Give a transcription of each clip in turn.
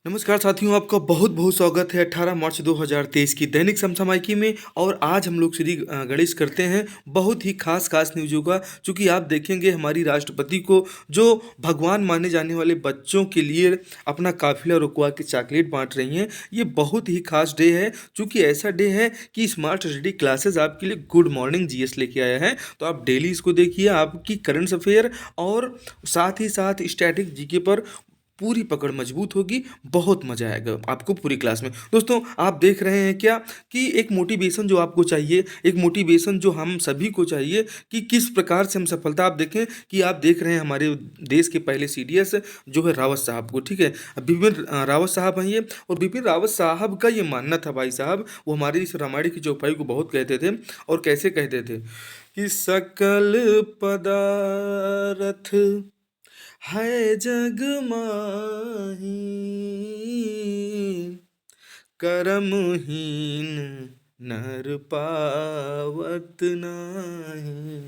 नमस्कार साथियों, आपका बहुत बहुत स्वागत है 18 मार्च 2023 की दैनिक समसामयिकी में। और आज हम लोग श्री गणेश करते हैं बहुत ही खास न्यूज़ों का। चूँकि आप देखेंगे हमारी राष्ट्रपति को जो भगवान माने जाने वाले बच्चों के लिए अपना काफिला रुकवा के चॉकलेट बांट रही हैं। ये बहुत ही खास डे है, चूँकि ऐसा डे है कि स्मार्ट स्टडी क्लासेस आपके लिए गुड मॉर्निंग जीएस लेके आया है। तो आप डेली इसको देखिए, आपकी करंट अफेयर और साथ ही साथ स्टैटिक जीके पर पूरी पकड़ मजबूत होगी। बहुत मजा आएगा आपको पूरी क्लास में। दोस्तों, आप देख रहे हैं क्या कि एक मोटिवेशन जो आपको चाहिए, एक मोटिवेशन जो हम सभी को चाहिए कि किस प्रकार से हम सफलता। आप देखें कि आप देख रहे हैं हमारे देश के पहले सीडीएस जो है रावत साहब को, ठीक है, बिपिन रावत साहब हैं ये। और बिपिन रावत साहब का ये मानना था भाई साहब, वो हमारी इस रामायण की चौपाई को बहुत कहते थे। और कैसे कहते थे कि सकल पदारथ है जग माही, कर्महीन नर पावत नाही।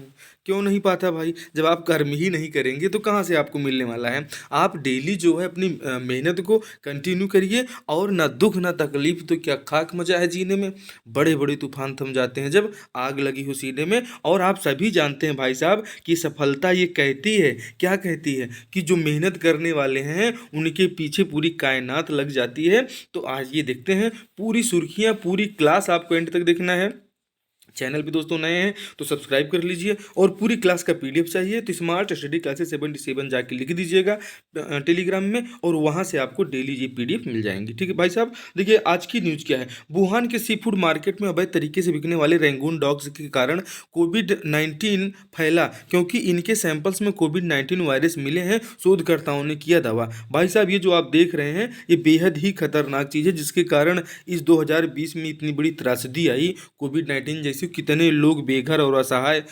क्यों नहीं पाता भाई? जब आप कर्म ही नहीं करेंगे तो कहाँ से आपको मिलने वाला है। आप डेली जो है अपनी मेहनत को कंटिन्यू करिए, और ना दुख ना तकलीफ तो क्या खाक मजा है जीने में। बड़े बड़े तूफान थम जाते हैं जब आग लगी हो सीने में। और आप सभी जानते हैं भाई साहब कि सफलता ये कहती है, क्या कहती है, कि जो मेहनत करने वाले हैं उनके पीछे पूरी कायनात लग जाती है। तो आज ये देखते हैं पूरी सुर्खियां, पूरी क्लास आपको एंड तक देखना है। चैनल पे दोस्तों नए हैं तो सब्सक्राइब कर लीजिए, और पूरी क्लास का पीडीएफ चाहिए तो स्मार्ट स्टडी क्लासेस 77 जाके लिख दीजिएगा टेलीग्राम में, और वहाँ से आपको डेली ये पीडीएफ मिल जाएंगी। ठीक है भाई साहब, देखिए आज की न्यूज़ क्या है। वुहान के सी फूड मार्केट में अवैध तरीके से बिकने वाले रैंगून डॉग्स के कारण कोविड-19 फैला, क्योंकि इनके सैंपल्स में कोविड-19 वायरस मिले हैं, शोधकर्ताओं ने किया दावा। भाई साहब, ये जो आप देख रहे हैं ये बेहद ही खतरनाक चीज़ है, जिसके कारण इस 2020 में इतनी बड़ी त्रासदी आई। कोविड-19 जैसी कितने लोग बेघर और असहाय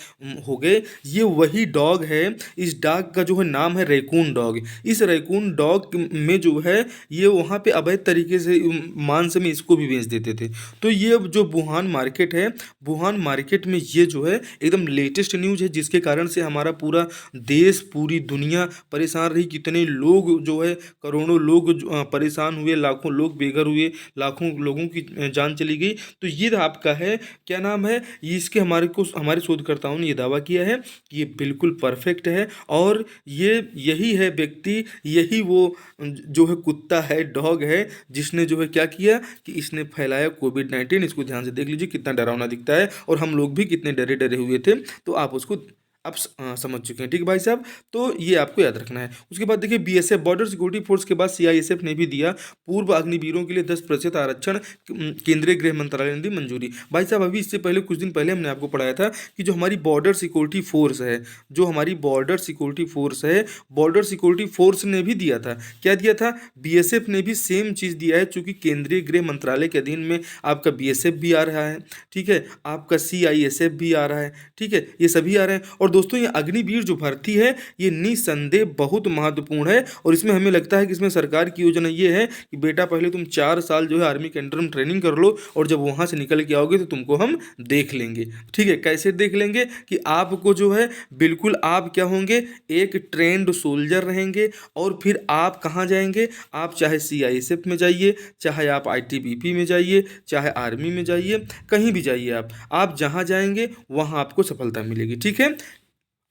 हो गए। ये वही डॉग है, इस डॉग का जो है नाम है रैकून डॉग। इस रैकून डॉग में जो है ये वहाँ पे अवैध तरीके से मांस में इसको भी बेच देते थे। तो ये जो वुहान मार्केट है, वुहान मार्केट में ये जो है एकदम लेटेस्ट न्यूज़ है, जिसके कारण से हमारा पूरा देश, पूरी दुनिया परेशान रही। कितने लोग जो है, करोड़ों लोग परेशान हुए, लाखों लोग बेघर हुए, लाखों लोगों की जान चली गई। तो ये आपका है, क्या नाम है इसके, हमारे शोधकर्ताओं ने ये दावा किया है कि ये बिल्कुल परफेक्ट है। और ये यही है व्यक्ति, यही वो जो है कुत्ता है, डॉग है, जिसने जो है क्या किया कि इसने फैलाया कोविड-19। इसको ध्यान से देख लीजिए कितना डरावना दिखता है, और हम लोग भी कितने डरे डरे हुए थे। तो आप उसको अब समझ चुके हैं, ठीक है भाई साहब। तो ये आपको याद रखना है। उसके बाद देखिए बीएसएफ बॉर्डर सिक्योरिटी फोर्स के बाद सीआईएसएफ ने भी दिया पूर्व अग्निवीरों के लिए 10% आरक्षण। केंद्रीय गृह मंत्रालय ने दी मंजूरी। भाई साहब, अभी इससे पहले कुछ दिन पहले हमने आपको पढ़ाया था कि जो हमारी बॉर्डर सिक्योरिटी फोर्स है, जो हमारी बॉर्डर सिक्योरिटी फोर्स है, बॉर्डर सिक्योरिटी फोर्स ने भी दिया था। क्या दिया था? बीएसएफ ने भी सेम चीज़ दिया है, चूंकि केंद्रीय गृह मंत्रालय के अधीन में आपका बीएसएफ भी आ रहा है, ठीक है, आपका सीआईएसएफ भी आ रहा है, ठीक है, ये सभी आ रहे हैं। और दोस्तों, ये अग्निवीर जो भर्ती है ये निसंदेह बहुत महत्वपूर्ण है। और इसमें हमें लगता है कि इसमें सरकार की योजना ये है कि बेटा पहले तुम 4 साल जो है आर्मी के अंडर में ट्रेनिंग कर लो, और जब वहाँ से निकल के आओगे तो तुमको हम देख लेंगे। ठीक है, कैसे देख लेंगे कि आपको जो है बिल्कुल आप क्या होंगे, एक ट्रेंड सोल्जर रहेंगे। और फिर आप कहाँ जाएंगे? आप चाहे सीआईएसएफ में जाइए, चाहे आप आईटीबीपी में जाइए, चाहे आर्मी में जाइए, कहीं भी जाइए आप जहाँ जाएंगे वहाँ आपको सफलता मिलेगी। ठीक है,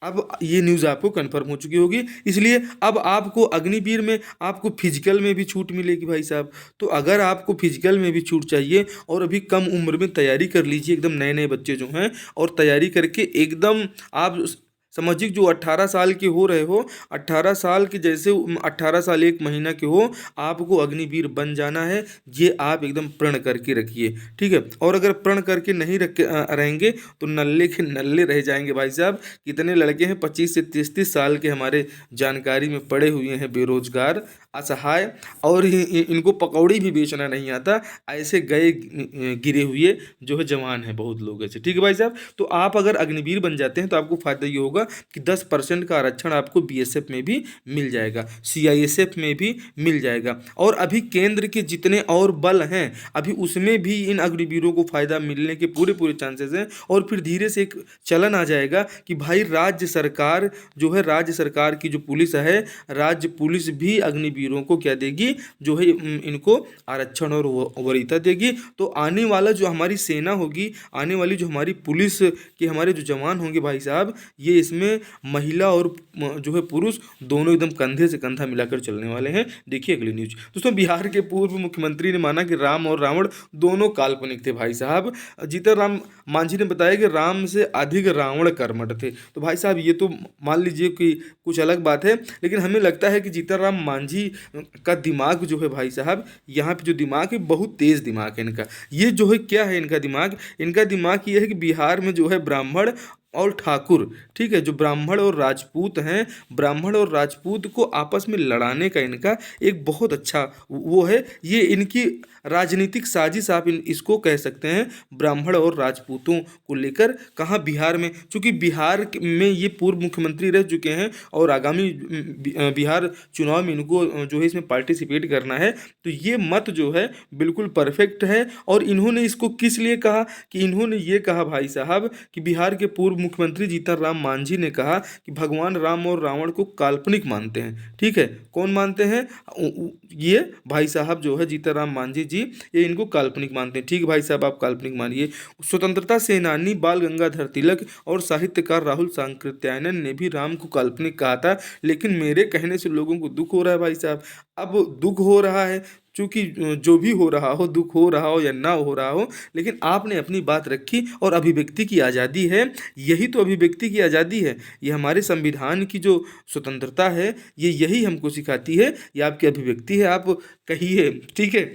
अब ये न्यूज़ आपको कंफर्म हो चुकी होगी। इसलिए अब आपको अग्निवीर में आपको फिजिकल में भी छूट मिलेगी भाई साहब। तो अगर आपको फिजिकल में भी छूट चाहिए और अभी कम उम्र में तैयारी कर लीजिए, एकदम नए नए बच्चे जो हैं, और तैयारी करके एकदम आप समझिए जो 18 साल के हो रहे हो, 18 साल के जैसे 18 साल 1 महीना के हो, आपको अग्निवीर बन जाना है। ये आप एकदम प्रण करके रखिए, ठीक है। और अगर प्रण करके नहीं रहेंगे तो नल्ले के नल्ले रह जाएंगे भाई साहब। कितने लड़के हैं 25 से 30 साल के हमारे जानकारी में पड़े हुए हैं, बेरोजगार, असहाय, और इनको पकौड़ी भी बेचना नहीं आता, ऐसे गए गिरे हुए जो है जवान हैं बहुत लोग ऐसे, ठीक है भाई साहब। तो आप अगर अग्निवीर बन जाते हैं तो आपको फ़ायदा ये होगा होगा कि 10% का आरक्षण आपको बीएसएफ में भी मिल जाएगा, सीआईएसएफ में भी मिल जाएगा। और अभी केंद्र के जितने और बल हैं अभी उसमें भी इन अग्निवीरों को फायदा मिलने के पूरे पूरे चांसेस हैं। और फिर धीरे से एक चलन आ जाएगा कि भाई राज्य सरकार जो है, राज्य सरकार की जो पुलिस है, राज्य पुलिस भी अग्निवीरों को क्या देगी, जो है इनको आरक्षण और वरीयता देगी। तो आने वाला जो हमारी सेना होगी, आने वाली जो हमारी पुलिस के हमारे जो जवान होंगे भाई साहब, ये इसमें महिला और जो है पुरुष दोनों एकदम कंधे से कंधा मिलाकर चलने वाले हैं। देखिए अगली न्यूज। दोस्तों, बिहार के पूर्व मुख्यमंत्री ने माना कि राम और रावण दोनों काल्पनिक थे। भाई साहब, जीतन राम मांझी ने बताया कि राम से अधिक रावण कर्मठ थे। तो भाई साहब, ये तो मान लीजिए कि कुछ अलग बात है, लेकिन हमें लगता है कि जीतन राम मांझी का दिमाग जो है भाई साहब, यहाँ पे जो दिमाग है बहुत तेज दिमाग है इनका। ये जो है क्या है इनका दिमाग ये है कि बिहार में जो है ब्राह्मण और ठाकुर, ठीक है, जो ब्राह्मण और राजपूत हैं, ब्राह्मण और राजपूत को आपस में लड़ाने का इनका एक बहुत अच्छा वो है। ये इनकी राजनीतिक साजिश आप इसको कह सकते हैं, ब्राह्मण और राजपूतों को लेकर। कहाँ, बिहार में, चूँकि बिहार में ये पूर्व मुख्यमंत्री रह चुके हैं और आगामी बिहार चुनाव में इनको जो है इसमें पार्टिसिपेट करना है, तो ये मत जो है बिल्कुल परफेक्ट है। और इन्होंने इसको किस लिए कहा, कि इन्होंने ये कहा भाई साहब कि बिहार के पूर्व मुख्यमंत्री जीतन राम मांझी ने कहा कि भगवान राम और रावण को काल्पनिक मानते हैं। ठीक है, कौन मानते हैं, ये भाई साहब जो है जीतन राम मांझी जी, ये इनको काल्पनिक मानते हैं। ठीक है भाई साहब, आप काल्पनिक मानिए। स्वतंत्रता सेनानी बाल गंगाधर तिलक और साहित्यकार राहुल सांकृत्यायन ने भी राम को काल्पनिक कहा था, लेकिन मेरे कहने से लोगों को दुख हो रहा है भाई साहब। अब दुख हो रहा है, चूँकि जो भी हो रहा हो, दुख हो रहा हो या ना हो रहा हो, लेकिन आपने अपनी बात रखी और अभिव्यक्ति की आज़ादी है। यही तो अभिव्यक्ति की आज़ादी है, ये हमारे संविधान की जो स्वतंत्रता है, ये यही हमको सिखाती है। ये आपकी अभिव्यक्ति है, आप कहिए, ठीक है।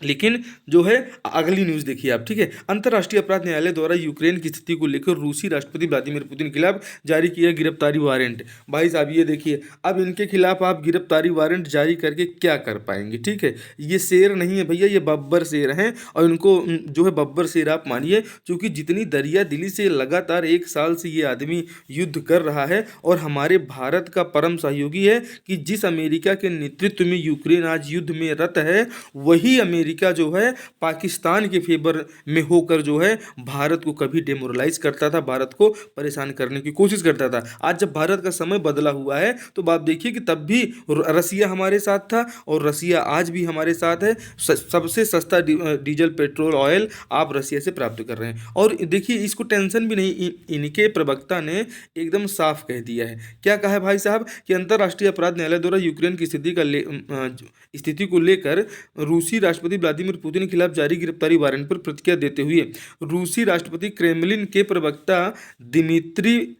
लेकिन जो है अगली न्यूज़ देखिए आप, ठीक है। अंतर्राष्ट्रीय अपराध न्यायालय द्वारा यूक्रेन की स्थिति को लेकर रूसी राष्ट्रपति व्लादिमीर पुतिन के खिलाफ जारी किया गिरफ्तारी वारंट। भाई साहब ये देखिए, अब इनके खिलाफ आप गिरफ्तारी वारंट जारी करके क्या कर पाएंगे, ठीक है। ये शेर नहीं है भैया, ये बब्बर शेर हैं, और इनको जो है बब्बर शेर आप मानिए, क्योंकि जितनी दरिया दिली से लगातार 1 साल से ये आदमी युद्ध कर रहा है और हमारे भारत का परम सहयोगी है, कि जिस अमेरिका के नेतृत्व में यूक्रेन आज युद्ध में रत है, वही अमेरिका जो है पाकिस्तान के फेवर में होकर जो है भारत को कभी डेमोरलाइज करता था, भारत को परेशान करने की कोशिश करता था। आज जब भारत का समय बदला हुआ है, तो आप देखिए कि तब भी रसिया हमारे साथ था और रसिया आज भी हमारे साथ है। सबसे सस्ता डीजल पेट्रोल ऑयल आप रसिया से प्राप्त कर रहे हैं। और देखिए, इसको टेंशन भी नहीं, इनके प्रवक्ता ने एकदम साफ कह दिया है। क्या कहा है भाई साहब, कि अंतर्राष्ट्रीय अपराध न्यायालय द्वारा यूक्रेन की स्थिति को लेकर रूसी राष्ट्रपति व्लादिमीर पुतिन के खिलाफ जारी गिरफ्तारी वारंट पर प्रतिक्रिया देते हुए रूसी राष्ट्रपति क्रेमलिन के प्रवक्ता दिमित्री,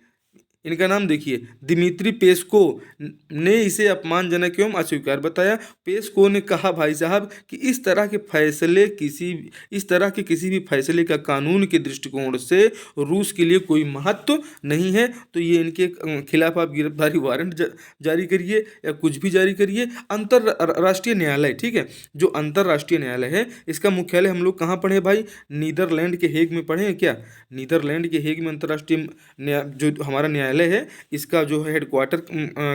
इनका नाम देखिए, दिमित्री पेस्को ने इसे अपमानजनक एवं अस्वीकार बताया। पेस्को ने कहा भाई साहब कि इस तरह के किसी भी फैसले का कानून के दृष्टिकोण से रूस के लिए कोई महत्व नहीं है। तो ये इनके खिलाफ आप गिरफ्तारी वारंट जारी करिए या कुछ भी जारी करिए। अंतर्राष्ट्रीय न्यायालय, ठीक है, जो अंतर्राष्ट्रीय न्यायालय है, इसका मुख्यालय हम लोग कहाँ पढ़े भाई, नीदरलैंड के हेग में पढ़े हैं क्या। नीदरलैंड के हेग में अंतर्राष्ट्रीय जो हमारा न्यायालय है, इसका जो है हेडक्वार्टर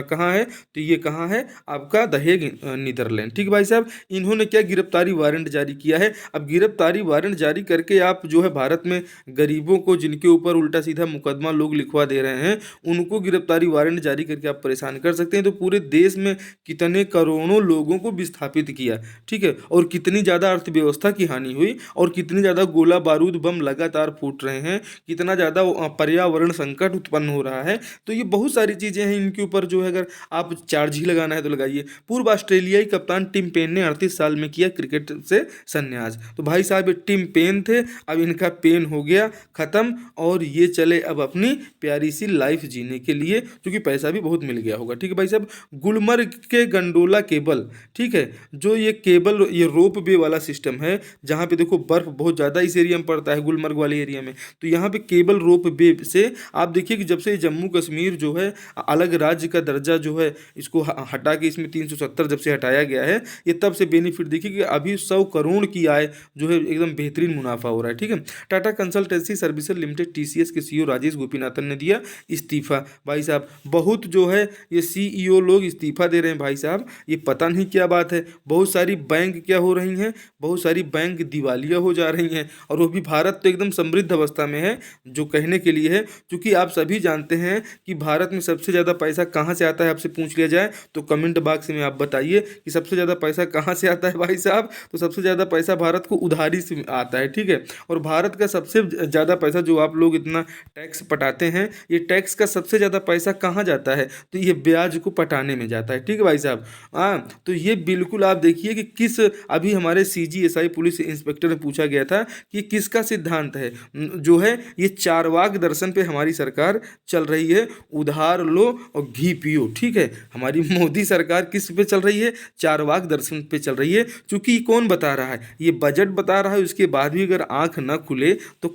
कहाँ है, तो ये कहाँ है आपका, द हेग, नीदरलैंड। ठीक भाई साहब, इन्होंने क्या गिरफ्तारी वारंट जारी किया है। अब गिरफ्तारी वारंट जारी करके आप जो है भारत में गरीबों को, जिनके ऊपर उल्टा सीधा मुकदमा लोग लिखवा दे रहे हैं, उनको गिरफ्तारी वारंट जारी करके आप परेशान कर सकते हैं। तो पूरे देश में कितने करोड़ों लोगों को विस्थापित किया, ठीक है, और कितनी ज़्यादा अर्थव्यवस्था की हानि हुई, और कितनी ज़्यादा गोला बारूद बम लगातार फूट रहे हैं, कितना ज़्यादा पर्यावरण संकट उत्पन्न हो रहा है। तो ये बहुत सारी चीज़ें हैं, इनके ऊपर जो है अगर आप चार्ज ही लगाना है तो लगाइए। पूर्व ऑस्ट्रेलियाई कप्तान टिम पेन ने 38 साल में किया क्रिकेट से संन्यास। तो भाई साहब, ये टिम पेन थे, अब इनका पेन हो गया ख़त्म, और ये चले अब अपनी प्यारी सी लाइफ जीने के लिए, क्योंकि पैसा भी बहुत मिल गया होगा। ठीक है भाई साहब, गुलमर्ग के गंडोला केबल, ठीक है, जो ये केबल, ये रोप वे वाला सिस्टम है, जहाँ पे देखो बर्फ़ बहुत ज़्यादा इस एरिया में पड़ता है, गुलमर्ग वाले एरिया में, तो यहाँ पे केबल रोप वे से आप देखिए कि जब से जम्मू जम्मू कश्मीर जो है अलग राज्य का दर्जा जो है इसको हटा के इसमें 370 जब से हटाया गया है, ये तब से बेनिफिट देखिए कि अभी 100 करोड़ की आय जो है एकदम बेहतरीन मुनाफा हो रहा है। ठीक है, Tata consultancy services limited TCS के सीईओ राजेश गोपीनाथन ने दिया इस्तीफा। भाई साहब बहुत जो है ये सीईओ लोग इस्तीफा दे रहे हैं भाई साहब, ये पता नहीं क्या बात है। बहुत सारी बैंक क्या हो रही हैं, बहुत सारी बैंक दिवालिया हो जा रही हैं, और वो भी भारत तो एकदम समृद्ध अवस्था में है, जो कहने के लिए है। क्योंकि आप सभी जानते हैं कि भारत में सबसे ज़्यादा पैसा कहाँ से आता है, आपसे पूछ लिया जाए तो कमेंट बॉक्स में आप बताइए कि सबसे ज़्यादा पैसा कहाँ से आता है भाई साहब। तो सबसे ज़्यादा पैसा भारत को उधारी से आता है। ठीक है, और भारत का सबसे ज़्यादा पैसा जो आप लोग इतना टैक्स पटाते हैं, ये टैक्स का सबसे ज़्यादा पैसा कहाँ जाता है, तो ये ब्याज को पटाने में जाता है। ठीक है भाई साहब, हाँ तो ये बिल्कुल आप देखिए कि किस, अभी हमारे सीजीएसआई पुलिस इंस्पेक्टर ने पूछा गया था कि किसका सिद्धांत है जो है ये चारवाक दर्शन पे हमारी सरकार चल रही है, उधार लो और घी पियो। ठीक है, हमारी मोदी सरकार किस पे चल रही है, चारवाक दर्शन पे चल रही है। क्योंकि कौन बता रहा है, ये बजट बता रहा है, उसके बाद भी अगर आंख न खुले तो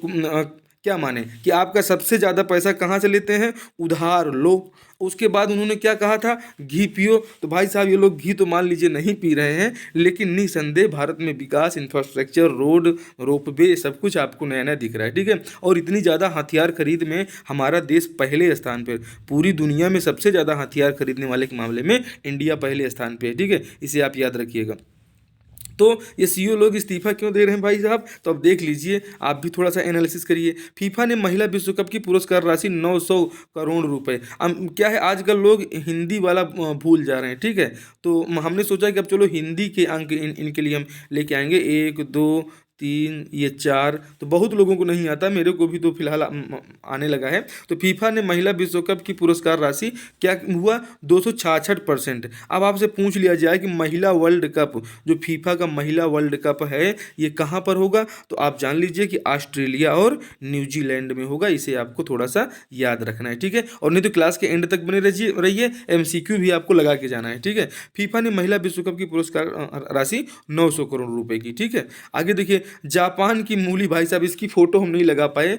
क्या माने कि आपका सबसे ज़्यादा पैसा कहाँ से लेते हैं, उधार लो। उसके बाद उन्होंने क्या कहा था, घी पियो। तो भाई साहब ये लोग घी तो मान लीजिए नहीं पी रहे हैं, लेकिन निसंदेह भारत में विकास, इंफ्रास्ट्रक्चर, रोड, रोपवे, सब कुछ आपको नया नया दिख रहा है। ठीक है, और इतनी ज़्यादा हथियार खरीद में हमारा देश पहले स्थान पर, पूरी दुनिया में सबसे ज़्यादा हथियार खरीदने वाले के मामले में इंडिया पहले स्थान पर है। ठीक है, इसे आप याद रखिएगा। तो ये सीईओ लोग इस्तीफा क्यों दे रहे हैं भाई साहब, तो अब देख लीजिए, आप भी थोड़ा सा एनालिसिस करिए। फीफा ने महिला विश्व कप की पुरस्कार राशि 900 करोड़ रुपए। अब क्या है, आजकल लोग हिंदी वाला भूल जा रहे हैं। ठीक है, तो हमने सोचा कि अब चलो हिंदी के अंक इनके लिए हम लेके आएंगे, 1 2 3 ये 4, तो बहुत लोगों को नहीं आता, मेरे को भी तो फिलहाल आने लगा है। तो फीफा ने महिला विश्व कप की पुरस्कार राशि क्या हुआ, 266%। अब आपसे पूछ लिया जाए कि महिला वर्ल्ड कप, जो फीफा का महिला वर्ल्ड कप है, ये कहाँ पर होगा, तो आप जान लीजिए कि ऑस्ट्रेलिया और न्यूजीलैंड में होगा। इसे आपको थोड़ा सा याद रखना है। ठीक है, और नहीं तो क्लास के एंड तक बने रहिए, एमसीक्यू भी आपको लगा के जाना है। ठीक है, फीफा ने महिला विश्व कप की पुरस्कार राशि 900 करोड़ रुपए की। ठीक है, आगे देखिए, जापान की मूली, भाई साहब इसकी फोटो हम नहीं लगा पाए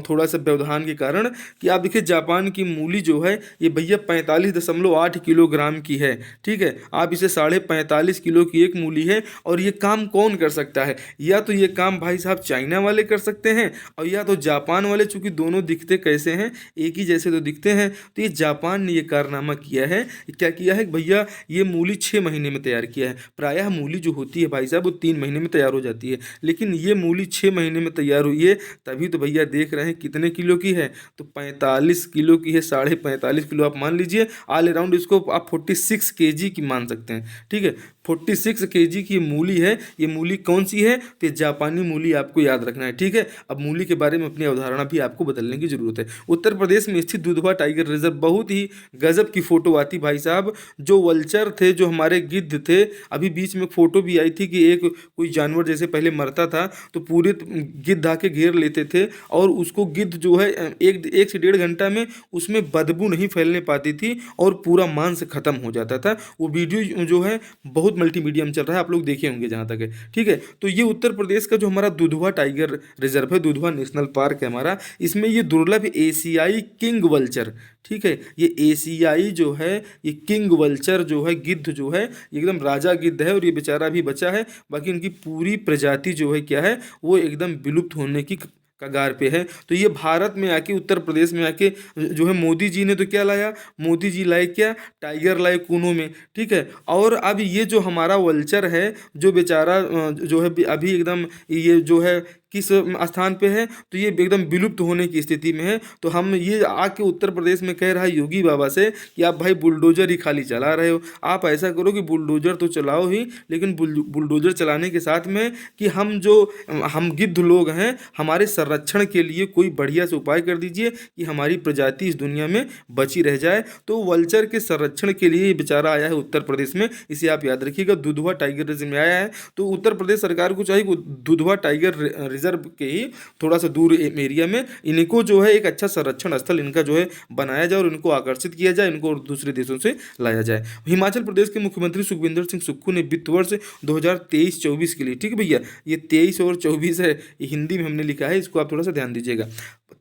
थोड़ा सा व्यवधान के कारण, कि आप देखिए जापान की मूली जो है ये भैया 45.8 किलोग्राम की है। ठीक है, आप इसे 45.5 किलो की एक मूली है, और ये काम कौन कर सकता है, या तो ये काम भाई साहब चाइना वाले कर सकते हैं, और या तो जापान वाले, चूंकि दोनों दिखते कैसे हैं, एक ही जैसे तो दिखते हैं। तो ये जापान ने ये कारनामा किया है, क्या किया है भैया, ये मूली 6 महीने में तैयार किया है। प्रायः मूली जो होती है भाई साहब वो 3 महीने में तैयार हो जाती है, लेकिन ये मूली 6 महीने में तैयार हुई है। तभी तो भैया देख रहे हैं कितने किलो की है, तो 45 किलो की है, 45.5 किलो आप मान लीजिए। ऑल अराउंड इसको आप 46 केजी की मान सकते हैं। ठीक है, 46 केजी की मूली है। ये मूली कौन सी है, तो जापानी मूली आपको याद रखना है। ठीक है, अब मूली के बारे में अपनी अवधारणा भी आपको बदलने की जरूरत है। उत्तर प्रदेश में स्थित दुधवा टाइगर रिजर्व, बहुत ही गजब की फोटो आती भाई साहब। जो वल्चर थे, जो हमारे गिद्ध थे, अभी बीच में फोटो भी आई थी कि एक कोई जानवर जैसे पहले मरता था तो पूरे गिद्ध आके घेर लेते थे, और उसको गिद्ध जो है एक से 1.5 घंटा में उसमें बदबू नहीं फैलने पाती थी, और पूरा मांस खत्म हो जाता था। वो वीडियो जो है बहुत मल्टीमीडिया में चल रहा है, आप लोग देखे होंगे जहाँ तक है। ठीक है, तो ये उत्तर प्रदेश का जो हमारा दुधवा टाइगर रिजर्व है, दुधवा नेशनल पार्क है हमारा, इसमें ये दुर्लभ एशियाई किंग वल्चर, ठीक है, ये एशियाई जो है, ये किंग वल्चर जो है, गिद्ध जो है, एकदम राजा गिद्ध है, और ये बेचारा भी बचा है। बाकी इनकी पूरी प्रजाति जो है क्या है, वो एकदम विलुप्त होने की कगार पे है। तो ये भारत में आके, उत्तर प्रदेश में आके जो है, मोदी जी ने तो क्या लाया, मोदी जी लाए क्या, टाइगर लाए कूनों में। ठीक है, और अब ये जो हमारा वल्चर है, जो बेचारा जो है अभी एकदम ये जो है किस स्थान पे है, तो ये एकदम विलुप्त होने की स्थिति में है। तो हम ये आके उत्तर प्रदेश में कह रहा है योगी बाबा से कि आप भाई बुलडोजर ही खाली चला रहे हो, आप ऐसा करो कि बुलडोजर तो चलाओ ही, लेकिन बुलडोजर चलाने के साथ में कि हम गिद्ध लोग हैं, हमारे संरक्षण के लिए कोई बढ़िया से उपाय कर दीजिए कि हमारी प्रजाति इस दुनिया में बची रह जाए। तो वल्चर के संरक्षण के लिए ये बेचारा आया है उत्तर प्रदेश में, इसे आप याद रखिएगा, दुधवा टाइगर रिजर्व में आया है। तो उत्तर प्रदेश सरकार को चाहिए कि दुधवा टाइगर रिजर्व के ही थोड़ा सा दूर एरिया में इनको जो है एक अच्छा संरक्षण स्थल इनका जो है बनाया जाए, और इनको आकर्षित किया जाए, इनको दूसरे देशों से लाया जाए। हिमाचल प्रदेश के मुख्यमंत्री सुखविंदर सिंह सुक्खू ने वित्त वर्ष 2023-24 के लिए, ठीक है भैया, ये 23 और 24 है, ये हिंदी में हमने लिखा है, इसको आप थोड़ा सा ध्यान दीजिएगा,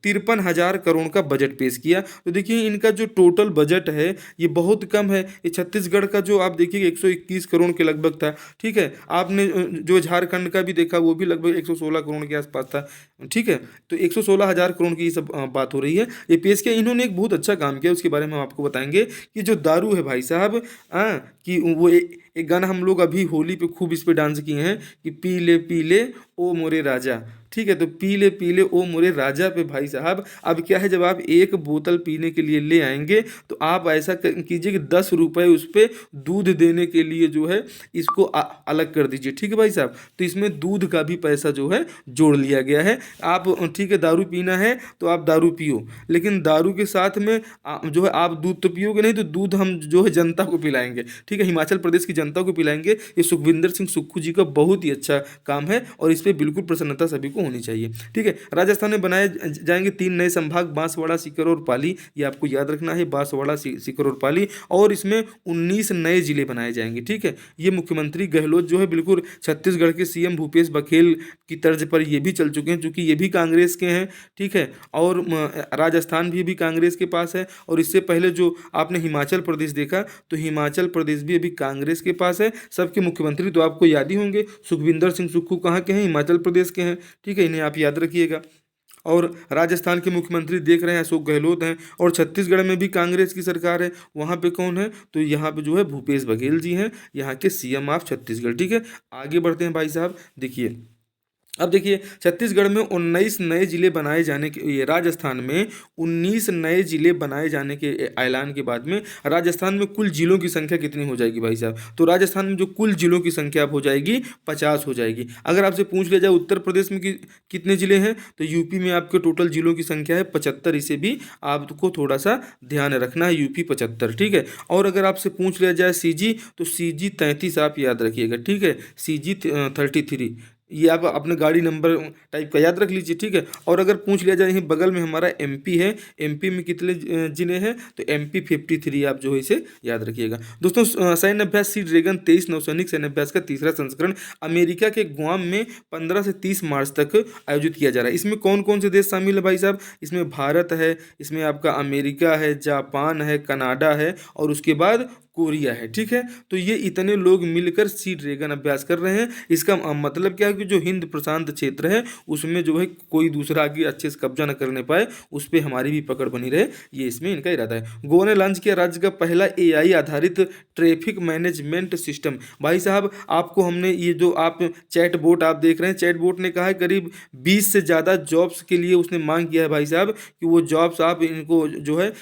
53,000 करोड़ का बजट पेश किया। तो देखिए इनका जो टोटल बजट है ये बहुत कम है। ये छत्तीसगढ़ का जो आप देखिए 121 करोड़ के लगभग था। ठीक है, आपने जो झारखंड का भी देखा वो भी लगभग 116 करोड़ के आसपास था। ठीक है, तो 116,000 करोड़ की ये सब बात हो रही है। ये पेश किया इन्होंने, एक बहुत अच्छा काम किया, उसके बारे में हम आपको बताएंगे कि जो दारू है भाई साहब, कि वो एक गाना हम लोग अभी होली पे खूब इस पे डांस किए हैं कि पी ले ओ मोरे राजा। ठीक है, तो पी ले ओ मोरे राजा पे भाई साहब अब क्या है, जब आप एक बोतल पीने के लिए ले आएंगे तो आप ऐसा कीजिए कि 10 रुपये उस पर दूध देने के लिए जो है इसको अलग कर दीजिए। ठीक है भाई साहब, तो इसमें दूध का भी पैसा जो है जोड़ लिया गया है। आप ठीक है, दारू पीना है तो आप दारू पियो, लेकिन दारू के साथ में जो है आप दूध तो पियोगे नहीं, तो दूध हम जो है जनता को पिलाएंगे। ठीक है, हिमाचल प्रदेश की जनता को पिलाएंगे। ये सुखविंदर सिंह सुक्खू जी का बहुत ही अच्छा काम है और इस पर बिल्कुल प्रसन्नता सभी को होनी चाहिए। ठीक है, राजस्थान में बनाए जाएंगे 3 नए संभाग, बांसवाड़ा, सीकर और पाली। ये आपको याद रखना है, बांसवाड़ा, सीकर और पाली। और इसमें 19 नए जिले बनाए जाएंगे। ठीक है, ये मुख्यमंत्री गहलोत जो है बिल्कुल छत्तीसगढ़ के सीएम भूपेश बघेल की तर्ज पर ये भी चल चुके हैं, क्योंकि ये भी कांग्रेस के हैं। ठीक है, और राजस्थान भी कांग्रेस के पास है। और इससे पहले जो आपने हिमाचल प्रदेश देखा, तो हिमाचल प्रदेश भी अभी कांग्रेस के पास है। सबके मुख्यमंत्री तो आपको याद ही होंगे, सुखविंदर सिंह सुक्खू कहाँ के हैं, हिमाचल प्रदेश के हैं। ठीक है, इन्हें आप याद रखिएगा। और राजस्थान के मुख्यमंत्री देख रहे हैं अशोक गहलोत हैं, और छत्तीसगढ़ में भी कांग्रेस की सरकार है। वहाँ पे कौन है, तो यहाँ पे जो है भूपेश बघेल जी हैं, यहाँ के सीएम ऑफ छत्तीसगढ़। ठीक है, आगे बढ़ते हैं भाई साहब। देखिए अब देखिए छत्तीसगढ़ में 19 नए जिले बनाए जाने के, ये राजस्थान में 19 नए जिले बनाए जाने के ऐलान के बाद में राजस्थान में कुल जिलों की संख्या कितनी हो जाएगी भाई साहब, तो राजस्थान में जो कुल जिलों की संख्या अब हो जाएगी 50 हो जाएगी। अगर आपसे पूछ लिया जाए उत्तर प्रदेश में कितने जिले हैं, तो यूपी में आपके टोटल जिलों की संख्या है 75। इसे भी आपको थोड़ा सा ध्यान रखना है, यूपी 75। ठीक है, और अगर आपसे पूछ लिया जाए सीजी, तो सीजी 33 आप याद रखिएगा। ठीक है, सीजी 33, ये आप अपने गाड़ी नंबर टाइप का याद रख लीजिए। ठीक है, और अगर पूछ लिया जाए यहीं बगल में हमारा एमपी है, एमपी में कितने जिले हैं, तो एमपी 53 आप जो है इसे याद रखिएगा। दोस्तों सैन्य अभ्यास सी ड्रैगन 23 नौसैनिक सैन्य अभ्यास का तीसरा संस्करण अमेरिका के गुआम में 15 से 30 मार्च तक आयोजित किया जा रहा है। इसमें कौन कौन से देश शामिल है भाई साहब, इसमें भारत है, इसमें आपका अमेरिका है, जापान है, कनाडा है, और उसके बाद कोरिया है। ठीक है, तो ये इतने लोग मिलकर सी ड्रैगन अभ्यास कर रहे हैं। इसका मतलब क्या है कि जो हिंद प्रशांत क्षेत्र है उसमें जो है कोई दूसरा आगे अच्छे से कब्जा न करने पाए, उस पर हमारी भी पकड़ बनी रहे, ये इसमें इनका इरादा है। गोवा ने लॉन्च किया राज्य का पहला एआई आधारित ट्रैफिक मैनेजमेंट सिस्टम। भाई साहब आपको हमने ये जो आप चैट बोट आप देख रहे हैं, चैट बोट ने कहा है करीब 20 से ज़्यादा जॉब्स के लिए उसने मांग किया है भाई साहब, कि वो जॉब्स आप इनको जो है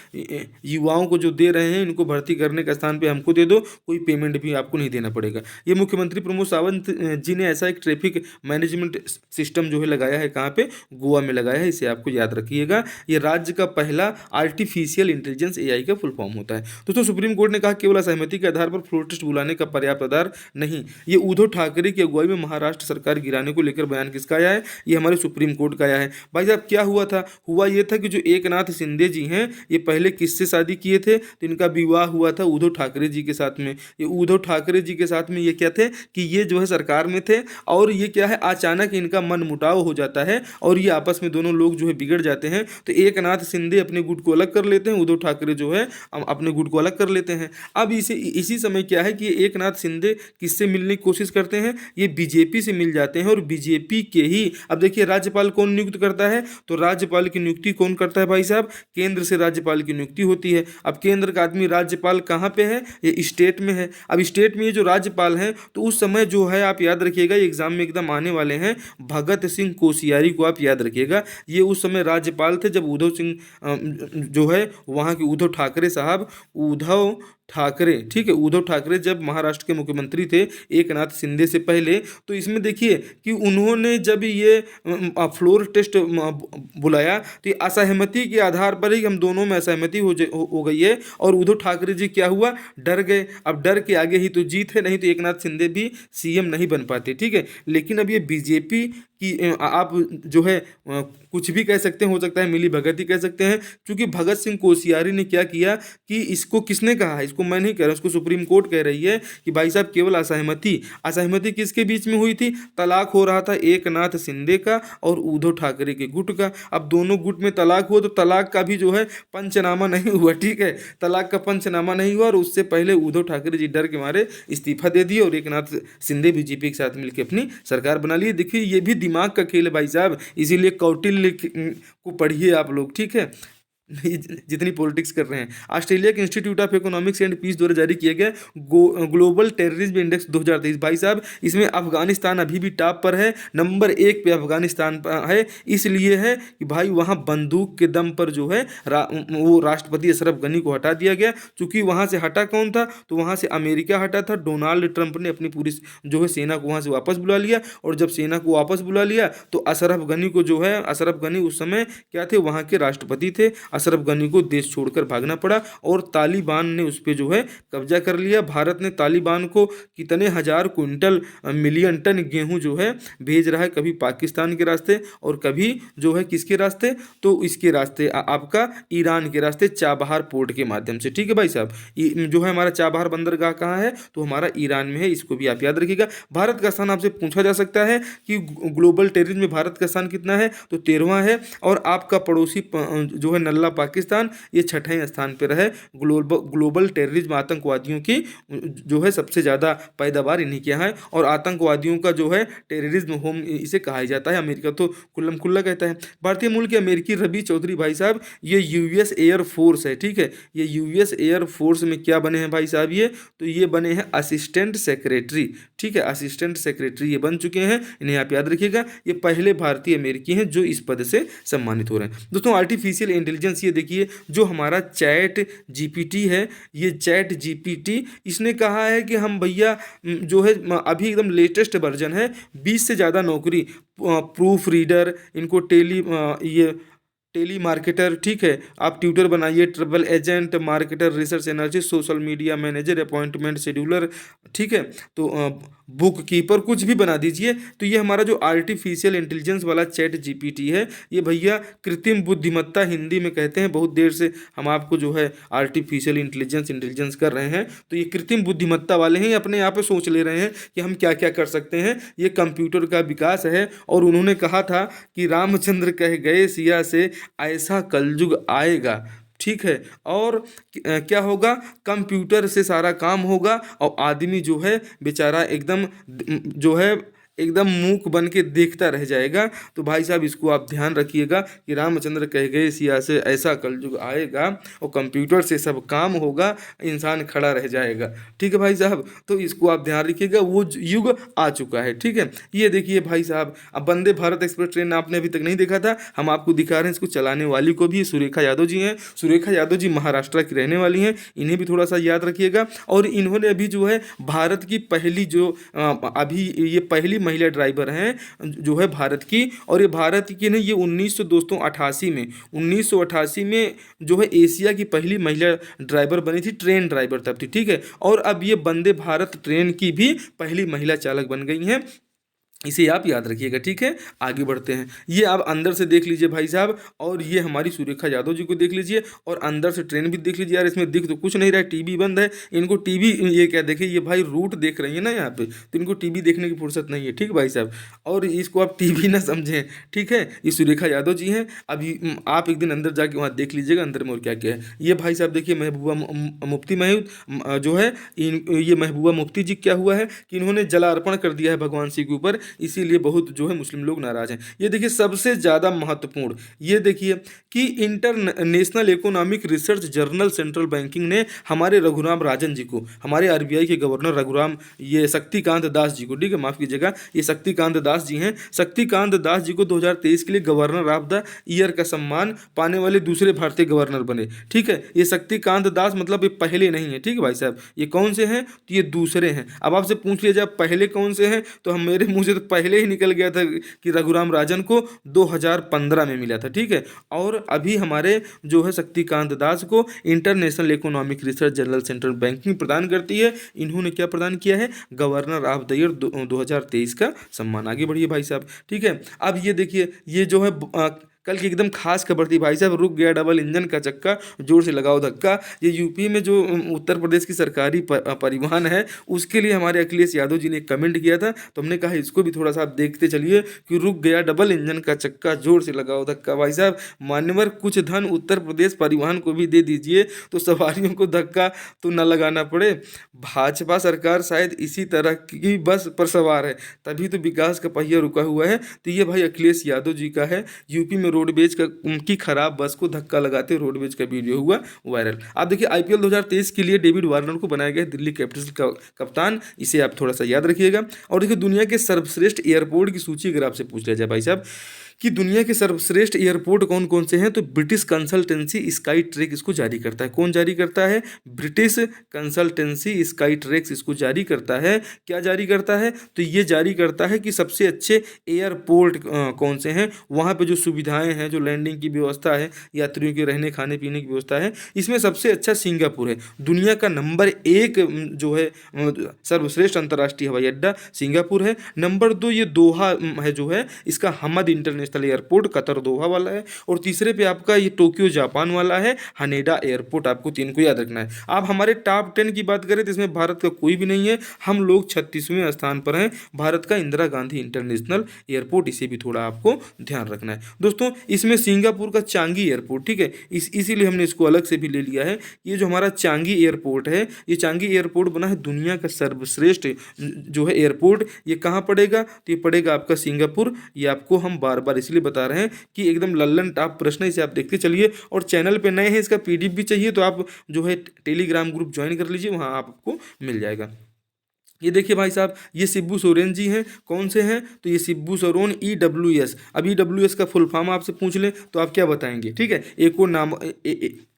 युवाओं को जो दे रहे हैं, इनको भर्ती करने का स्थान पे हमको दे दो, कोई पेमेंट भी आपको नहीं देना पड़ेगा। ये मुख्यमंत्री प्रमोद सावंत जी ने ऐसा एक ट्रैफिक मैनेजमेंट सिस्टम जो है लगाया है, कहाँ पे, गोवा में लगाया है, इसे आपको याद रखिएगा। ये राज्य का पहला आर्टिफिशियल इंटेलिजेंस एआई का फुल फॉर्म होता है। दोस्तों सुप्रीम कोर्ट ने कहा केवल असहमति के आधार पर फ्लोर टेस्ट बुलाने का पर्याप्त आधार नहीं। ये उद्धव ठाकरे की अगुवाई में महाराष्ट्र सरकार गिराने को लेकर बयान किसका आया है, ये हमारे सुप्रीम कोर्ट का आया है। भाई साहब क्या हुआ था, हुआ ये था कि जो एकनाथ शिंदे जी हैं ये पहले किससे शादी किए थे, तो इनका विवाह हुआ था उद्धव ठाकरे जी के साथ में। ये उद्धव ठाकरे जी के साथ में ये क्या थे कि ये जो है सरकार में थे, और ये क्या है अचानक इनका मन मुटाव हो जाता है और ये आपस में दोनों लोग जो है बिगड़ जाते हैं। तो एकनाथ शिंदे अपने गुट को अलग कर लेते हैं, उद्धव ठाकरे जो है अपने गुट को अलग कर लेते हैं। अब इसी समय क्या है कि एकनाथ शिंदे किससे मिलने की कोशिश करते हैं, ये बीजेपी से मिल जाते हैं, और बीजेपी के ही, अब देखिए राज्यपाल कौन नियुक्त करता है, तो राज्यपाल की नियुक्ति कौन करता है भाई साहब, केंद्र से राज्यपाल की नियुक्ति होती है। अब केंद्र का आदमी राज्यपाल कहाँ पे है, ये स्टेट में है। अब स्टेट में ये जो राज्यपाल हैं, तो उस समय जो है आप याद रखिएगा, ये एग्जाम में एकदम आने वाले हैं, भगत सिंह कोश्यारी को आप याद रखिएगा। ये उस समय राज्यपाल थे जब उद्धव सिंह जो है वहाँ के उद्धव ठाकरे साहब, उद्धव ठाकरे, ठीक है, उद्धव ठाकरे जब महाराष्ट्र के मुख्यमंत्री थे एकनाथ शिंदे से पहले, तो इसमें देखिए कि उन्होंने जब ये फ्लोर टेस्ट बुलाया, तो ये असहमति के आधार पर ही हम दोनों में असहमति हो गई है, और उद्धव ठाकरे जी क्या हुआ, डर गए। अब डर के आगे ही तो जीत है, नहीं तो एकनाथ शिंदे भी सीएम नहीं बन पाते। ठीक है, लेकिन अब ये बीजेपी कि आप जो है कुछ भी कह सकते हैं, हो सकता है मिली भगत ही कह सकते हैं, क्योंकि भगत सिंह कोश्यारी ने क्या किया कि इसको किसने कहा है, उसको मैं नहीं कह रहा, उसको सुप्रीम कोर्ट कह रही है कि भाई साहब केवल असहमति, असहमति किसके बीच में हुई थी? तलाक हो रहा था एकनाथ शिंदे का और उद्धव ठाकरे के गुट का। अब दोनों गुट में तलाक हुआ तो तलाक का भी जो है पंचनामा नहीं हुआ, ठीक है, तलाक का पंचनामा नहीं हुआ और उससे पहले उद्धव ठाकरे जी डर के मारे इस्तीफा दे दिए और एकनाथ शिंदे बीजेपी के साथ मिलकर अपनी सरकार बना ली। देखिए ये भी दिमाग का खेल है भाई साहब, इसीलिए कौटिल्य को पढ़िए आप लोग, ठीक है, जितनी पॉलिटिक्स कर रहे हैं। ऑस्ट्रेलिया के institute of economics and peace द्वारा जारी किया गया ग्लोबल टेररिज्म इंडेक्स 2023, भाई साहब इसमें अफगानिस्तान अभी भी टॉप पर है, नंबर 1 पे अफगानिस्तान पर है। इसलिए है कि भाई वहाँ बंदूक के दम पर जो है वो राष्ट्रपति अशरफ गनी को हटा दिया गया। चूंकि वहाँ से हटा कौन था? तो वहाँ से अमेरिका हटा था। डोनाल्ड ट्रंप ने अपनी पूरी जो है सेना को वहाँ से वापस बुला लिया और जब सेना को वापस बुला लिया तो अशरफ गनी को जो है, अशरफ गनी उस समय क्या थे? वहाँ के राष्ट्रपति थे। अशरफ गनी को देश छोड़कर भागना पड़ा और तालिबान ने उस पर जो है कब्जा कर लिया। भारत ने तालिबान को कितने हजार क्विंटल मिलियन टन गेहूं जो है भेज रहा है, कभी पाकिस्तान के रास्ते और कभी जो है किसके रास्ते? तो इसके रास्ते आपका ईरान के रास्ते चाबहार पोर्ट के माध्यम से, ठीक है भाई साहब। जो है हमारा चाबहार बंदरगाह कहाँ है? तो हमारा ईरान में है, इसको भी आप याद रखिएगा। भारत का स्थान आपसे पूछा जा सकता है कि ग्लोबल टेररिज्म में भारत का स्थान कितना है? तो 13वां है और आपका पड़ोसी जो है नल्ला पाकिस्तान ये 6ठे स्थान पर है। ग्लोबल टेररिज्म आतंकवादियों की जो है सबसे ज़्यादा पैदावार इन्हीं के यहाँ है और आतंकवादियों का जो है टेररिज्म होम इसे कहा जाता है। अमेरिका तो खुल्लम खुल्ला कहता है। भारतीय मूल के अमेरिकी रवि चौधरी भाई साहब ये यूएस एयर फोर्स है, ठीक है, ये यूएस एयर फोर्स में क्या बने हैं भाई साहब? ये तो ये बने हैं असिस्टेंट सेक्रेटरी, ठीक है, असिस्टेंट सेक्रेटरी ये बन चुके हैं। इन्हें आप याद रखिएगा। ये पहले भारतीय अमेरिकी हैं जो इस पद से सम्मानित हो रहे हैं। दोस्तों आर्टिफिशियल इंटेलिजेंस, ये देखिए जो हमारा चैट जीपीटी है, ये चैट जीपीटी इसने कहा है कि हम भैया जो है अभी एकदम लेटेस्ट वर्जन है, 20 से ज़्यादा नौकरी, प्रूफ रीडर, इनको ये टेली मार्केटर, ठीक है, आप ट्यूटर बनाइए, travel agent, marketer, research analyst, social media manager, appointment scheduler, ठीक है, तो बुक कीपर कुछ भी बना दीजिए। तो ये हमारा जो आर्टिफिशियल इंटेलिजेंस वाला चैट जीपीटी है ये भैया कृत्रिम बुद्धिमत्ता हिंदी में कहते हैं। बहुत देर से हम आपको जो है आर्टिफिशियल इंटेलिजेंस कर रहे हैं, तो ये कृत्रिम बुद्धिमत्ता वाले हैं, अपने आप पे सोच ले रहे हैं कि हम क्या क्या कर सकते हैं। ये कंप्यूटर का विकास है और उन्होंने कहा था कि रामचंद्र कह गए सिया से ऐसा कलयुग आएगा, ठीक है, और क्या होगा? कंप्यूटर से सारा काम होगा और आदमी जो है बेचारा एकदम जो है एकदम मूक बन के देखता रह जाएगा। तो भाई साहब इसको आप ध्यान रखिएगा कि रामचंद्र कह गए सिया से ऐसा कलयुग आएगा और कंप्यूटर से सब काम होगा, इंसान खड़ा रह जाएगा, ठीक है भाई साहब। तो इसको आप ध्यान रखिएगा, वो युग आ चुका है, ठीक है। ये देखिए भाई साहब, अब वंदे भारत एक्सप्रेस ट्रेन आपने अभी तक नहीं देखा था, हम आपको दिखा रहे हैं। इसको चलाने वाली को भी सुरेखा यादव जी हैं। सुरेखा यादव जी महाराष्ट्र की रहने वाली हैं, इन्हें भी थोड़ा सा याद रखिएगा। और इन्होंने अभी जो है भारत की पहली जो अभी ये पहली महिला ड्राइवर हैं जो है भारत की, और ये भारत की नहीं, ये 1988 में 1988 में जो है एशिया की पहली महिला ड्राइवर बनी थी, ट्रेन ड्राइवर तब थी, ठीक है। और अब ये वंदे भारत ट्रेन की भी पहली महिला चालक बन गई हैं, इसे आप याद रखिएगा, ठीक है। आगे बढ़ते हैं, ये आप अंदर से देख लीजिए भाई साहब, और ये हमारी सुरेखा यादव जी को देख लीजिए और अंदर से ट्रेन भी देख लीजिए। यार इसमें दिख तो कुछ नहीं रहा है, टीवी बंद है, इनको टीवी ये क्या देखिए, ये भाई रूट देख रही है ना यहाँ पे, तो इनको टीवी देखने की फुर्सत नहीं है, ठीक है भाई साहब, और इसको आप टीवी ना समझें, ठीक है। ये सुरेखा यादव जी हैं। अभी आप एक दिन अंदर जाके वहाँ देख लीजिएगा अंदर में और क्या क्या है। ये भाई साहब देखिए महबूबा मुफ्ती जो है ये महबूबा मुफ्ती जी क्या हुआ है कि इन्होंने जलार्पण कर दिया है भगवान शिव के ऊपर, इसीलिए बहुत जो है मुस्लिम लोग नाराज हैं। ये देखिए सबसे ज़्यादा महत्वपूर्ण, ये देखिए कि international economic research journal central banking ने हमारे रघुराम राजन जी को, हमारे आरबीआई के गवर्नर रघुराम ये शक्तिकांत दास जी को, ठीक है, माफ़ कीजिएगा, ये शक्तिकांत दास जी हैं। शक्तिकांत दास जी को 2023 के लिए गवर्नर ऑफ द ईयर का सम्मान पाने वाले दूसरे भारतीय गवर्नर बने, ठीक है। ये शक्तिकांत दास मतलब ये पहले नहीं है, ठीक है भाई साहब। ये कौन से हैं? तो ये दूसरे हैं। अब आपसे पूछ लिया जाए पहले कौन से हैं, तो हम मेरे मुंह से तो पहले ही निकल गया था कि रघुराम राजन को 2015 में मिला था, ठीक है। और अभी हमारे जो है शक्तिकांत दास को international economic research journal central banking प्रदान करती है। इन्होंने क्या प्रदान किया है? गवर्नर ऑफ द ईयर 2023 का सम्मान। आगे बढ़िए भाई साहब, ठीक है। अब ये देखिए, ये जो है कल की एकदम खास खबर थी भाई साहब, रुक गया डबल इंजन का चक्का, जोर से लगाओ धक्का। ये यूपी में जो उत्तर प्रदेश की सरकारी परिवहन है उसके लिए हमारे अखिलेश यादव जी ने कमेंट किया था, तो हमने कहा इसको भी थोड़ा सा आप देखते चलिए कि रुक गया डबल इंजन का चक्का, जोर से लगाओ धक्का। भाई साहब मान्यवर कुछ धन उत्तर प्रदेश परिवहन को भी दे दीजिए तो सवारियों को धक्का तो न लगाना पड़े। भाजपा सरकार शायद इसी तरह की बस पर सवार है, तभी तो विकास का पहिया रुका हुआ है। तो ये भाई अखिलेश यादव जी का है, यूपी में रोडवेज का उनकी खराब बस को धक्का लगाते रोडवेज का वीडियो हुआ वायरल। आप देखिए आईपीएल 2023 के लिए डेविड वार्नर को बनाया गया दिल्ली कैपिटल्स का कप्तान, इसे आप थोड़ा सा याद रखिएगा। और देखिए दुनिया के सर्वश्रेष्ठ एयरपोर्ट की सूची अगर आपसे पूछ लिया जाए भाई साहब कि दुनिया के सर्वश्रेष्ठ एयरपोर्ट कौन कौन से हैं, तो ब्रिटिश कंसल्टेंसी स्काई ट्रैक इसको जारी करता है। कौन जारी करता है? ब्रिटिश कंसल्टेंसी स्काई ट्रैक्स इसको जारी करता है। क्या जारी करता है? तो ये जारी करता है कि सबसे अच्छे एयरपोर्ट कौन से हैं, वहाँ पे जो सुविधाएं हैं, जो लैंडिंग की व्यवस्था है, यात्रियों के रहने खाने पीने की व्यवस्था है, इसमें सबसे अच्छा सिंगापुर है। दुनिया का नंबर 1 जो है सर्वश्रेष्ठ अंतर्राष्ट्रीय हवाई अड्डा सिंगापुर है। नंबर 2 ये दोहा है जो है, इसका हमद इंटरनेशनल एयरपोर्ट कतर दोहा वाला है। और तीसरे पे आपका ये टोक्यो जापान वाला है, हनेडा एयरपोर्ट। आपको 3 को याद रखना है। आप हमारे टॉप 10 की बात करें तो इसमें भारत का कोई भी नहीं है, हम लोग 36वें स्थान पर हैं। भारत का इंदिरा गांधी इंटरनेशनल एयरपोर्ट, इसे भी थोड़ा आपको ध्यान रखना है दोस्तों। इसमें सिंगापुर का चांगी एयरपोर्ट, ठीक है, इसीलिए हमने इसको अलग से भी ले लिया है। ये जो हमारा चांगी एयरपोर्ट है, ये चांगी एयरपोर्ट बना है दुनिया का सर्वश्रेष्ठ जो है एयरपोर्ट। ये कहाँ पड़ेगा? तो ये पड़ेगा आपका सिंगापुर। ये आपको हम बार बार इसलिए बता रहे हैं कि एकदम लल्लन टॉप प्रश्न है, इसे आप देखते चलिए। और चैनल पे नए हैं, इसका पीडीएफ भी चाहिए तो आप जो है टेलीग्राम ग्रुप ज्वाइन कर लीजिए, वहाँ आपको मिल जाएगा। ये देखिए भाई साहब, ये शिबू सोरेन जी हैं। कौन से हैं? तो ये शिबू सोरेन EWS। अब EWS का फुल फॉर्म आपसे पूछ लें तो आप क्या बताएंगे? ठीक है,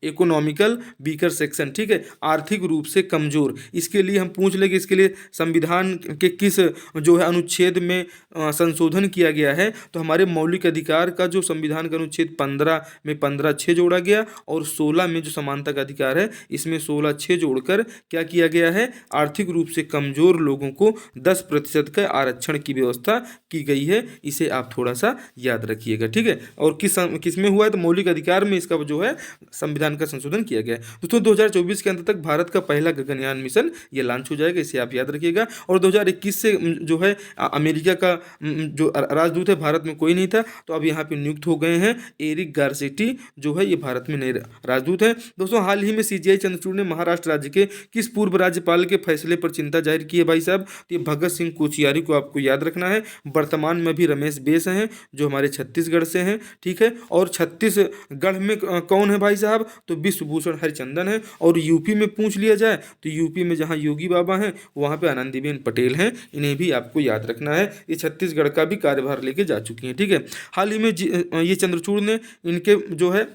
इकोनॉमिकल वीकर सेक्शन, ठीक है, आर्थिक रूप से कमजोर। इसके लिए हम पूछ लें कि इसके लिए संविधान के किस जो है अनुच्छेद में संशोधन किया गया है। तो हमारे मौलिक अधिकार का जो संविधान का अनुच्छेद 15 में 15(6) जोड़ा गया, और 16 में जो समानता का अधिकार है इसमें 16(6) जोड़कर क्या किया गया है? आर्थिक रूप से कमजोर लोगों को 10% का आरक्षण की व्यवस्था की गई है। इसे आप थोड़ा सा याद रखिएगा, ठीक है। और किस में हुआ है? तो मौलिक अधिकार में इसका जो है संविधान का संशोधन किया गया है। दोस्तों 2024 के अंत तक भारत का पहला गगनयान मिशन ये लॉन्च हो जाएगा, इसे आप याद रखिएगा। और 2021 से जो है अमेरिका का जो राजदूत है भारत में कोई नहीं था, तो अब यहाँ पे नियुक्त हो गए हैं एरिक गारसेटी, जो है ये भारत में नए राजदूत हैं। दोस्तों हाल ही में CGI चंद्रचूड़ ने महाराष्ट्र राज्य के किस पूर्व राज्यपाल के फैसले पर चिंता जाहिर की है भाई साहब? तो ये भगत सिंह कोश्यारी को आपको याद रखना है। वर्तमान में भी रमेश बैस हैं जो हमारे छत्तीसगढ़ से हैं, ठीक है। और छत्तीसगढ़ में कौन है भाई साहब? तो विश्वभूषण हरिचंदन है। और यूपी में पूछ लिया जाए तो यूपी में जहाँ योगी बाबा हैं वहाँ पे आनंदीबेन पटेल हैं, इन्हें भी आपको याद रखना है। ये छत्तीसगढ़ का भी कार्यभार लेके जा चुकी हैं, ठीक है। हाल ही में ये चंद्रचूड़ ने इनके जो है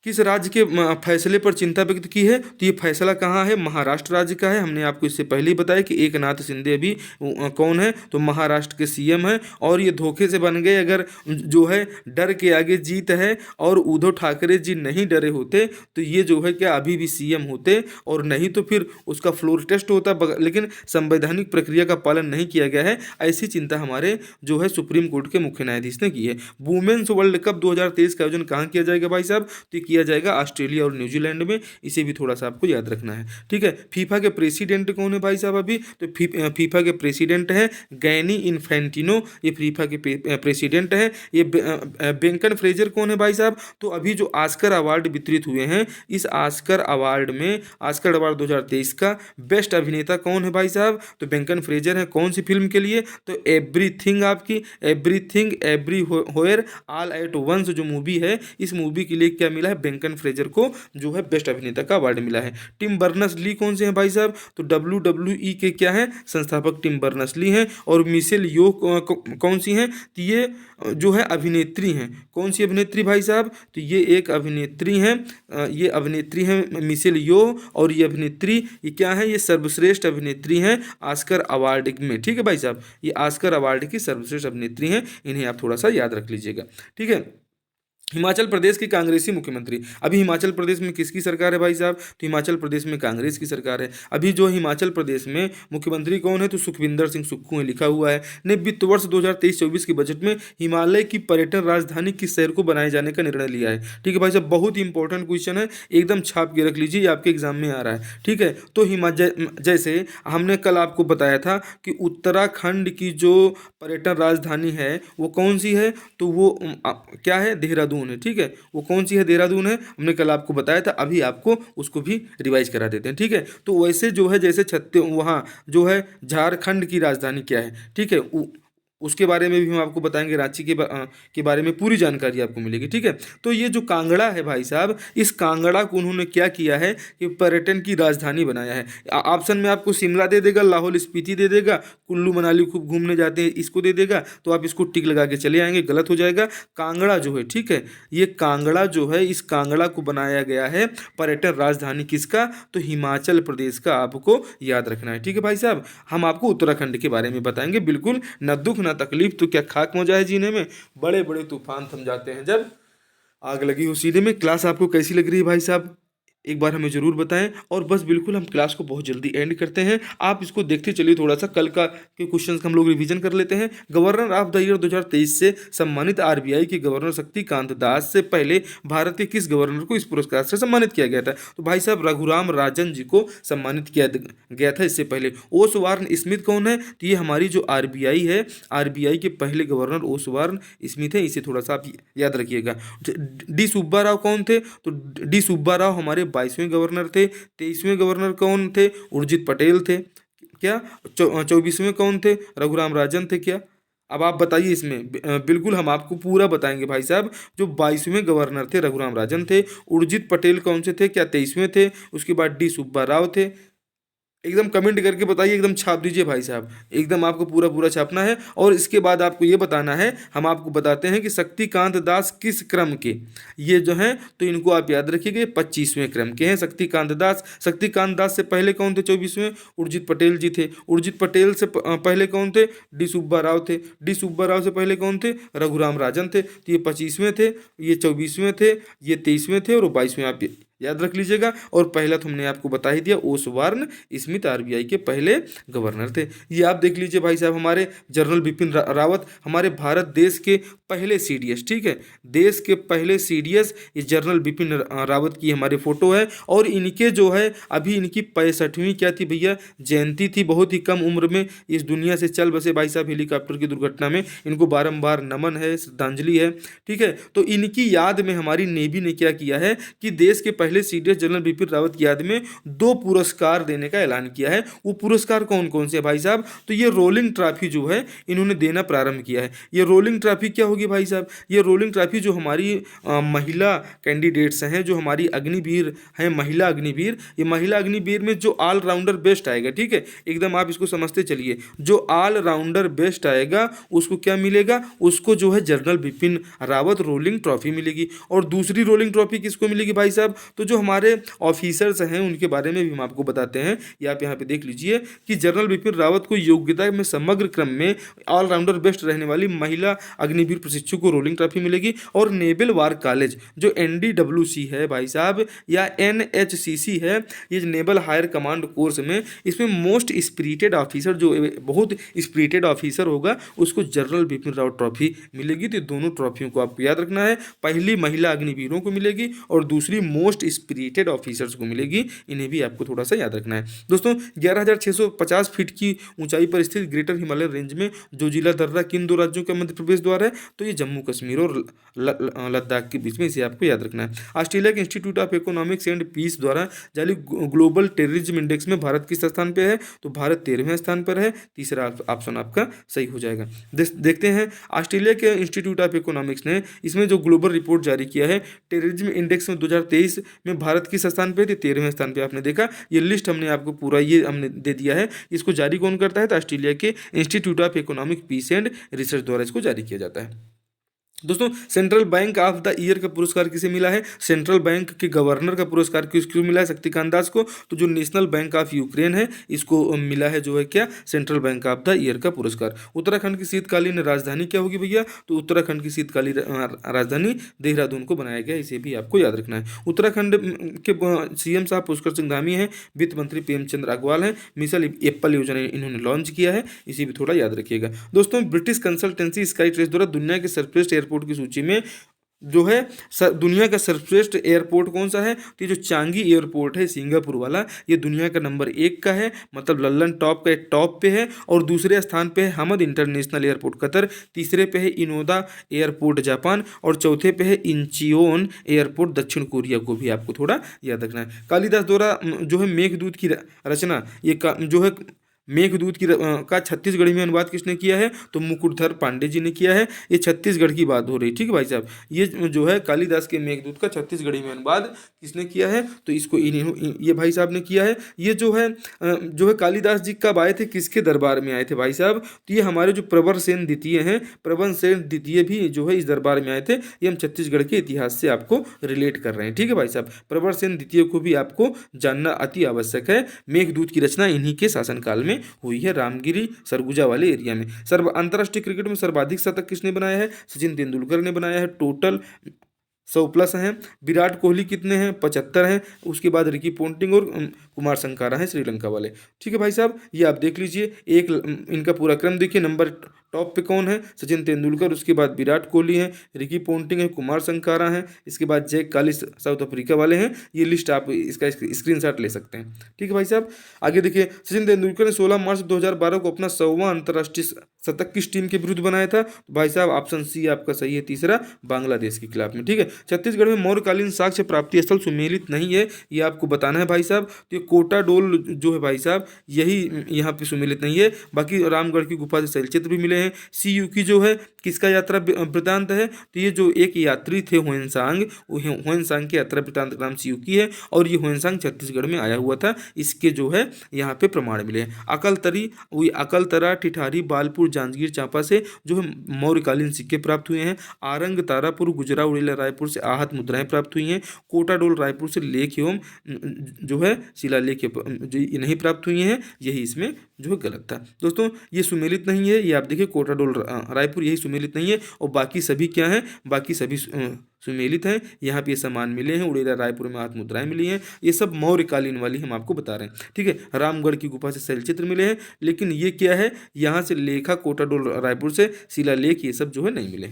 किस राज्य के फैसले पर चिंता व्यक्त की है? तो ये फैसला कहाँ है? महाराष्ट्र राज्य का है। हमने आपको इससे पहले ही बताया कि एकनाथ शिंदे अभी कौन है? तो महाराष्ट्र के CM है। और ये धोखे से बन गए, अगर जो है डर के आगे जीत है और उद्धव ठाकरे जी नहीं डरे होते तो ये जो है क्या अभी भी CM होते, और नहीं तो फिर उसका फ्लोर टेस्ट होता। लेकिन संवैधानिक प्रक्रिया का पालन नहीं किया गया है, ऐसी चिंता हमारे जो है सुप्रीम कोर्ट के मुख्य न्यायाधीश ने की है। वुमेन्स वर्ल्ड कप 2023 का आयोजन कहाँ किया जाएगा भाई साहब? तो किया जाएगा ऑस्ट्रेलिया और न्यूजीलैंड में, इसे भी थोड़ा सा आपको याद रखना है, ठीक है। फीफा के प्रेसिडेंट कौन है भाई साहब अभी? तो फीफा के प्रेसिडेंट है गैनी इन्फेंटिनो, ये फीफा के प्रेसिडेंट है। ये बेंकन फ्रेजर कौन है भाई साहब? तो अभी जो ऑस्कर अवार्ड वितरित हुए हैं, इस ऑस्कर अवार्ड में ऑस्कर अवार्ड 2023 का बेस्ट अभिनेता कौन है भाई साहब? तो बेंकन फ्रेजर है। कौन सी फिल्म के लिए? तो एवरीथिंग, आपकी everything everywhere all at once जो मूवी है, इस मूवी के लिए क्या मिला है? बेंकन फ्रेजर को जो है बेस्ट अभिनेता का अवार्ड मिला है। टिम बर्नर्स-ली कौन से हैं भाई साहब? तो WWE के क्या हैं? संस्थापक टिम बर्नर्स-ली हैं। और मिशेल यो कौन सी हैं? तो ये जो है अभिनेत्री हैं। कौन सी अभिनेत्री भाई साहब? तो ये एक अभिनेत्री हैं, ये अभिनेत्री हैं मिशेल यो। और ये अभिनेत्री ये क्या है? ये सर्वश्रेष्ठ अभिनेत्री हैं ऑस्कर अवार्ड में, ठीक है भाई साहब। ये ऑस्कर अवार्ड की सर्वश्रेष्ठ अभिनेत्री हैं, इन्हें आप थोड़ा सा याद रख लीजिएगा, ठीक है। हिमाचल प्रदेश के कांग्रेसी मुख्यमंत्री, अभी हिमाचल प्रदेश में किसकी सरकार है भाई साहब? तो हिमाचल प्रदेश में कांग्रेस की सरकार है। अभी जो हिमाचल प्रदेश में मुख्यमंत्री कौन है? तो सुखविंदर सिंह सुक्खू है, लिखा हुआ है। ने वित्त वर्ष 2023-24 के बजट में हिमालय की पर्यटन राजधानी किस शहर को बनाए जाने का निर्णय लिया है? ठीक है भाई साहब, बहुत ही इंपॉर्टेंट क्वेश्चन है, एकदम छाप के रख लीजिए, ये आपके एग्जाम में आ रहा है। ठीक है, तो हिमाचल, जैसे हमने कल आपको बताया था कि उत्तराखंड की जो पर्यटन राजधानी है वो कौन सी है? तो वो क्या है? देहरादून है। ठीक है, वो कौन सी है? देहरादून है, हमने कल आपको बताया था। अभी आपको उसको भी रिवाइज करा देते हैं। ठीक है, तो वैसे जो है जैसे वहाँ जो है झारखंड की राजधानी क्या है? ठीक है, उसके बारे में भी हम आपको बताएंगे। रांची के बारे में पूरी जानकारी आपको मिलेगी। ठीक है, तो ये जो कांगड़ा है भाई साहब, इस कांगड़ा को उन्होंने क्या किया है कि पर्यटन की राजधानी बनाया है। ऑप्शन में आपको शिमला दे देगा, लाहौल स्पीति दे देगा, कुल्लू मनाली खूब घूमने जाते हैं इसको दे देगा, तो आप इसको टिक लगा के चले आएंगे, गलत हो जाएगा। कांगड़ा जो है, ठीक है, ये कांगड़ा जो है, इस कांगड़ा को बनाया गया है पर्यटन राजधानी किसका? तो हिमाचल प्रदेश का, आपको याद रखना है। ठीक है भाई साहब, हम आपको उत्तराखंड के बारे में बताएंगे। बिल्कुल न दुख न तकलीफ तो क्या खाक मौजा है जीने में, बड़े बड़े तूफान थम जाते हैं जब आग लगी हो सीने में। क्लास आपको कैसी लग रही है भाई साहब? एक बार हमें जरूर बताएं। और बस बिल्कुल हम क्लास को बहुत जल्दी एंड करते हैं, आप इसको देखते चलिए। थोड़ा सा कल का के क्वेश्चंस हम लोग रिवीजन कर लेते हैं। गवर्नर ऑफ द ईयर 2023 से सम्मानित आरबीआई के गवर्नर शक्तिकांत दास से पहले भारत के किस गवर्नर को इस पुरस्कार से सम्मानित किया गया था? तो भाई साहब रघुराम राजन जी को सम्मानित किया गया था इससे पहले। ओसवार्न स्मिथ कौन है? तो ये हमारी जो आरबीआई है, आरबीआई के पहले गवर्नर ओसवार्न स्मिथ है, इसे थोड़ा सा आप याद रखिएगा। डी सुब्बा राव कौन थे? तो डी सुब्बा राव हमारे 22वें गवर्नर थे। 23वें गवर्नर कौन थे? उर्जित पटेल थे। क्या 24वें कौन थे? रघुराम राजन थे क्या? अब आप बताइए इसमें। बिल्कुल हम आपको पूरा बताएंगे भाई साहब। जो 22वें गवर्नर थे रघुराम राजन थे। उर्जित पटेल कौन से थे? क्या 23वें थे? उसके बाद डी सुब्बा राव थे। एकदम कमेंट करके बताइए, एकदम छाप दीजिए भाई साहब, एकदम आपको पूरा पूरा छापना है। और इसके बाद आपको ये बताना है, हम आपको बताते हैं कि शक्तिकांत दास किस क्रम के, ये जो हैं तो इनको आप याद रखिएगा, 25वें क्रम के हैं शक्तिकांत दास। शक्तिकांत दास से पहले कौन थे? 24वें उर्जित पटेल जी थे। उर्जित पटेल से पहले कौन थे? डी सुब्बा राव थे। डी सुब्बा राव से पहले कौन थे? रघुराम राजन थे। तो ये 25वें थे, ये 24वें थे, ये 23वें थे और 22वें आप याद रख लीजिएगा। और पहला तो हमने आपको बता ही दिया, ओसवार्न स्मिथ आरबीआई के पहले गवर्नर थे। ये आप देख लीजिए भाई साहब, हमारे जनरल बिपिन रावत, हमारे भारत देश के पहले सीडीएस। ठीक है, देश के पहले सीडीएस ये जनरल बिपिन रावत की हमारी फोटो है। और इनके जो है अभी इनकी 65वीं क्या थी भैया? जयंती थी। बहुत ही कम उम्र में इस दुनिया से चल बसे भाई साहब, हेलीकॉप्टर की दुर्घटना में। इनको बारंबार नमन है, श्रद्धांजलि है। ठीक है, तो इनकी याद में हमारी नेवी ने क्या किया है कि देश के पहले सीडीएस जनरल बिपिन रावत की याद में 2 पुरस्कार देने का ऐलान किया है। वो पुरस्कार कौन कौन से भाई साहब? तो ये रोलिंग ट्रॉफी जो है इन्होंने देना प्रारंभ किया है। ये रोलिंग ट्रॉफी क्या होगी भाई साहब? ये रोलिंग ट्रॉफी जो हमारी महिला कैंडिडेट्स हैं, जो हमारी अग्निवीर हैं, महिला अग्निवीर, ये महिला अग्निवीर में जो ऑलराउंडर बेस्ट आएगा, ठीक है, एकदम आप इसको समझते चलिए, जो ऑलराउंडर बेस्ट आएगा उसको क्या मिलेगा? उसको जो है general Bipin Rawat rolling trophy मिलेगी। और दूसरी रोलिंग ट्रॉफी किसको मिलेगी भाई साहब? तो जो हमारे ऑफिसर्स हैं उनके बारे में भी हम आपको बताते हैं। ये आप यहाँ पे देख लीजिए कि जनरल बिपिन रावत को योग्यता में समग्र क्रम में ऑलराउंडर बेस्ट रहने वाली महिला अग्निवीर प्रशिक्षु को रोलिंग ट्रॉफी मिलेगी। और नेवल वार कॉलेज जो एनडीडब्ल्यूसी है भाई साहब, या एनएचसीसी है, ये नेवल हायर कमांड कोर्स में, इसमें मोस्ट स्पिरिटेड ऑफिसर, जो बहुत स्पिरिटेड ऑफिसर होगा, उसको जनरल बिपिन रावत ट्रॉफी मिलेगी। तो दोनों ट्रॉफियों को आपको याद रखना है, पहली महिला अग्निवीरों को मिलेगी और दूसरी मोस्ट स्पिरिटेड ऑफिसर्स को मिलेगी। इन्हें भी आपको थोड़ा सा याद रखना है दोस्तों। 11,650 फीट की ऊंचाई पर स्थित ग्रेटर हिमालय रेंज में जो जिला दर्रा किन 2 राज्यों के मध्य प्रवेश द्वार है? तो ये जम्मू कश्मीर और लद्दाख के बीच में, इसे आपको याद रखना है। ऑस्ट्रेलिया के institute of economics and peace द्वारा जारी ग्लोबल टेररिज्म इंडेक्स में भारत किस स्थान पे है? तो भारत 13वें स्थान पर है। तीसरा ऑप्शन आपका सही हो जाएगा। देखते हैं ऑस्ट्रेलिया के इंस्टीट्यूट ऑफ इकोनॉमिक्स ने इसमें जो ग्लोबल रिपोर्ट जारी किया है टेररिज्म इंडेक्स में 2023 में भारत किस स्थान पे थे? 13वें स्थान पे। आपने देखा, ये लिस्ट हमने आपको पूरा ये हमने दे दिया है। इसको जारी कौन करता है? तो ऑस्ट्रेलिया के institute of economic peace and research द्वारा इसको जारी किया जाता है। दोस्तों central bank of the year का पुरस्कार किसे मिला है? सेंट्रल बैंक के गवर्नर का पुरस्कार किसको मिला है? शक्तिकांत दास को। तो जो नेशनल बैंक ऑफ यूक्रेन है इसको मिला है जो है क्या, central bank of the year का पुरस्कार। उत्तराखंड की शीतकालीन राजधानी क्या होगी भैया? तो उत्तराखंड की शीतकालीन राजधानी देहरादून को बनाया गया, इसे भी आपको याद रखना है। उत्तराखंड के सीएम साहब पुष्कर सिंह धामी हैं, वित्त मंत्री प्रेमचंद्र अग्रवाल हैं, मिसाइल एप्पल योजना इन्होंने लॉन्च किया है, इसे भी थोड़ा याद रखिएगा। दोस्तों ब्रिटिश कंसल्टेंसी स्काई ट्रेस द्वारा दुनिया के सर्वश्रेष्ठ एयरपोर्ट की सूची में जो है दुनिया का सर्वश्रेष्ठ एयरपोर्ट कौन सा है? तो ये जो चांगी एयरपोर्ट है सिंगापुर वाला, ये दुनिया का नंबर 1 का है, मतलब लल्लन टॉप का टॉप पे है। और दूसरे स्थान पे है हमद इंटरनेशनल एयरपोर्ट कतर, तीसरे पे है इनोदा एयरपोर्ट जापान, और चौथे पे है इंचियोन एयरपोर्ट दक्षिण कोरिया को भी आपको थोड़ा याद रखना है। कालिदास द्वारा जो है मेघदूत की रचना, जो है मेघदूत का छत्तीसगढ़ी में अनुवाद किसने किया है? तो मुकुटधर पांडे जी ने किया है। ये छत्तीसगढ़ की बात हो रही, ठीक है भाई साहब। ये जो है कालिदास के मेघदूत का छत्तीसगढ़ी में अनुवाद किसने किया है? तो इसको ये भाई साहब ने किया है। ये जो है कालिदास जी कब आए थे, किसके दरबार में आए थे भाई साहब? तो ये हमारे जो प्रवर सेन द्वितीय हैं, प्रवर सेन द्वितीय भी जो है इस दरबार में आए थे। ये हम छत्तीसगढ़ के इतिहास से आपको रिलेट कर रहे हैं, ठीक है भाई साहब। प्रवर सेन द्वितीय को भी आपको जानना अति आवश्यक है। मेघदूत की रचना इन्हीं के शासनकाल में हुई है, रामगिरी सरगुजा वाले एरिया में। अंतर्राष्ट्रीय क्रिकेट में सर्वाधिक शतक किसने बनाया है? सचिन तेंदुलकर ने बनाया है, टोटल 100+ हैं। विराट कोहली कितने हैं? 75 हैं। उसके बाद रिकी पोंटिंग और कुमार संकारा हैं श्रीलंका वाले, ठीक है भाई साहब। ये आप देख लीजिए, इनका पूरा क्रम देखिए। नंबर टॉप पे कौन है? सचिन तेंदुलकर, उसके बाद विराट कोहली हैं, रिकी पोंटिंग है, कुमार संकारा हैं, इसके बाद जैक कालिस साउथ अफ्रीका वाले हैं। ये लिस्ट आप इसका स्क्रीनशॉट ले सकते हैं, ठीक है भाई साहब। आगे देखिए, सचिन तेंदुलकर ने 16 मार्च 2012 को अपना 100वां अंतर्राष्ट्रीय शतक किस टीम के विरुद्ध बनाया था? तो भाई साहब ऑप्शन सी आपका सही है, तीसरा, बांग्लादेश के खिलाफ में, ठीक है। छत्तीसगढ़ में मौर्यकालीन साक्ष्य प्राप्ति स्थल सुमेलित नहीं है, ये आपको बताना है भाई साहब। तो ये कोटा डोल जो है भाई साहब, यही यहाँ पे सुमेलित नहीं है। बाकी रामगढ़ की गुफा से शैलचित्र भी मिले हैं। सीयू की जो है किसका यात्रा वृतांत है? तो ये जो एक यात्री थे हुएनसांग, हुएनसांग की यात्रा वृतांत नाम सीयू की है, और ये हुएनसांग छत्तीसगढ़ में आया हुआ था, इसके जो है यहाँ पे प्रमाण मिले हैं। अकलतरी, वही अकलतरा, ठिठारी, बालपुर, जांजगीर चांपा से जो है मौर्यकालीन सिक्के प्राप्त हुए हैं। आरंग, तारापुर, गुजरा, उड़ीला, रायपुर से आहत मुद्राएं प्राप्त हुई हैं। कोटाडोल, रायपुर से लेख एवं जो है शिलालेख जो ये नहीं प्राप्त हुई हैं, यही इसमें जो है गलत था। दोस्तों ये सुमेलित नहीं है, ये आप देखिए कोटाडोल रायपुर यही सुमेलित नहीं है, और बाकी सभी क्या हैं? बाकी सभी सुमेलित हैं। यहाँ पे ये सामान मिले हैं, उड़ीला रायपुर में हाथ मुद्राएं मिली हैं, ये सब मौर्यकालीन वाली हम आपको बता रहे हैं, ठीक है। रामगढ़ की गुफा से शैलचित्र मिले हैं, लेकिन ये क्या है, यहाँ से लेखा कोटाडोल रायपुर से शिलालेख ये सब जो है नहीं मिले।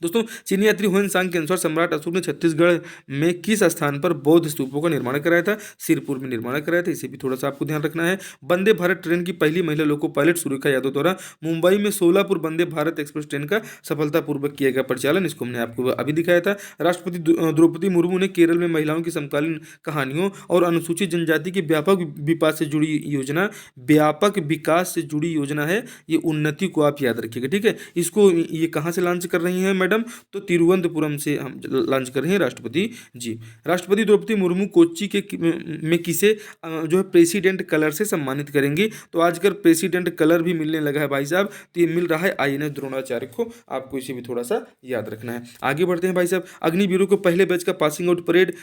दोस्तों चीनी यात्री हुएनसांग के अनुसार सम्राट अशोक ने छत्तीसगढ़ में किस स्थान पर बौद्ध स्तूपों का निर्माण कराया था? सिरपुर में निर्माण कराया था, इसे भी थोड़ा सा आपको ध्यान रखना है। वंदे भारत ट्रेन की पहली महिला लोको पायलट सुरेखा यादव द्वारा मुंबई में सोलापुर वंदे भारत एक्सप्रेस ट्रेन का सफलतापूर्वक किया गया परिचालन, इसको हमने आपको अभी दिखाया था। राष्ट्रपति द्रौपदी मुर्मू ने केरल में महिलाओं की समकालीन कहानियों और अनुसूचित जनजाति के व्यापक विकास से जुड़ी योजना, व्यापक विकास से जुड़ी योजना है, ये उन्नति को आप याद रखिएगा, ठीक है। इसको ये कहाँ से लॉन्च कर रही हैं मैडम? तो तिरुवनंतपुरम से हम लॉन्च कर रहे हैं राष्ट्रपति जी। राष्ट्रपति द्रौपदी मुर्मू कोच्चि में किसे जो है प्रेसिडेंट कलर से सम्मानित करेंगी? तो आजकल प्रेसिडेंट कलर भी मिलने लगा है भाई साहब, तो ये मिल रहा है INS द्रोणाचार्य को, आपको इसे भी थोड़ा सा याद रखना है। आगे बढ़ते हैं भाई साहब। अग्निवीरों को पहले बैच का पासिंग आउट परेड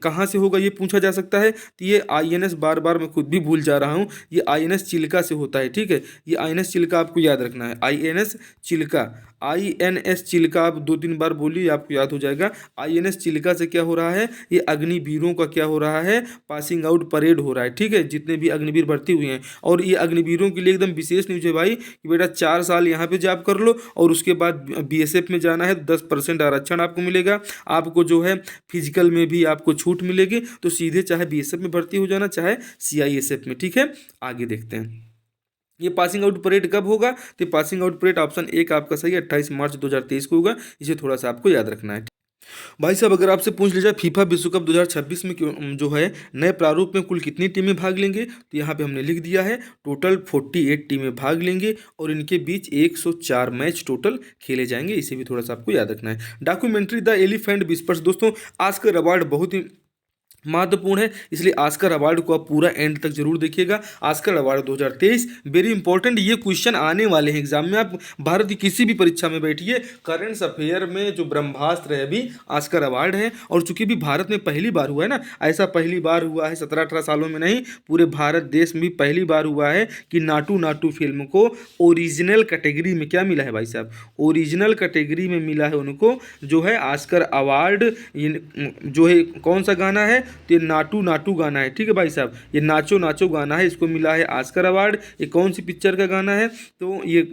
कहाँ से होगा, ये पूछा जा सकता है। तो ये INS, बार बार मैं खुद भी भूल जा रहा हूँ, ये INS चिल्का से होता है, ठीक है। ये INS चिल्का आपको याद रखना है, INS चिल्का, INS चिल्का आप 2-3 बार बोलिए, आपको याद हो जाएगा। INS चिल्का से क्या हो रहा है, ये अग्निवीरों का क्या हो रहा है, पासिंग आउट परेड हो रहा है, ठीक है। जितने भी अग्निवीर भर्ती हुए हैं, और ये अग्निवीरों के लिए एकदम विशेष न्यूज है भाई कि बेटा 4 साल यहाँ पे जॉब कर लो, और उसके बाद BSF में जाना है, 10% आरक्षण आपको मिलेगा। आपको जो है फिजिकल में भी आपको छूट मिलेगी, तो सीधे चाहे BSF में भर्ती हो जाना, चाहे CISF में, ठीक है। आगे देखते हैं ये पासिंग आउट परेड कब होगा। तो पासिंग आउट परेड ऑप्शन 1 आपका सही है, 28 मार्च 2023 को होगा, इसे थोड़ा सा आपको याद रखना है। भाई साहब अगर आपसे पूछ लिया जाए फीफा विश्व कप 2026 में जो है नए प्रारूप में कुल कितनी टीमें भाग लेंगे, तो यहाँ पे हमने लिख दिया है टोटल 48 टीमें भाग लेंगे, और इनके बीच 104 मैच टोटल खेले जाएंगे, इसे भी थोड़ा सा आपको याद रखना है। डॉक्यूमेंट्री द एलिफेंट विस्पर्स, दोस्तों ऑस्कर अवार्ड बहुत ही महत्वपूर्ण है, इसलिए ऑस्कर अवार्ड को आप पूरा एंड तक जरूर देखिएगा। ऑस्कर अवार्ड 2023 वेरी इंपॉर्टेंट, ये क्वेश्चन आने वाले हैं एग्जाम में। आप भारत की किसी भी परीक्षा में बैठिए, करंट अफेयर में जो ब्रह्मास्त्र है अभी ऑस्कर अवार्ड है। और चूंकि भी भारत में पहली बार हुआ है ना, ऐसा पहली बार हुआ है 17-18 सालों में नहीं, पूरे भारत देश में भी पहली बार हुआ है कि नाटू नाटू फिल्म को ओरिजिनल कैटेगरी में क्या मिला है भाई साहब, ओरिजिनल कैटेगरी में मिला है उनको जो है ऑस्कर अवार्ड। जो है कौन सा गाना है, तो ये नाटू नाटू गाना है, ठीक है भाई साहब, ये नाचो नाचो गाना है, इसको मिला है ऑस्कर अवार्ड। ये कौन सी पिक्चर का गाना है, तो ये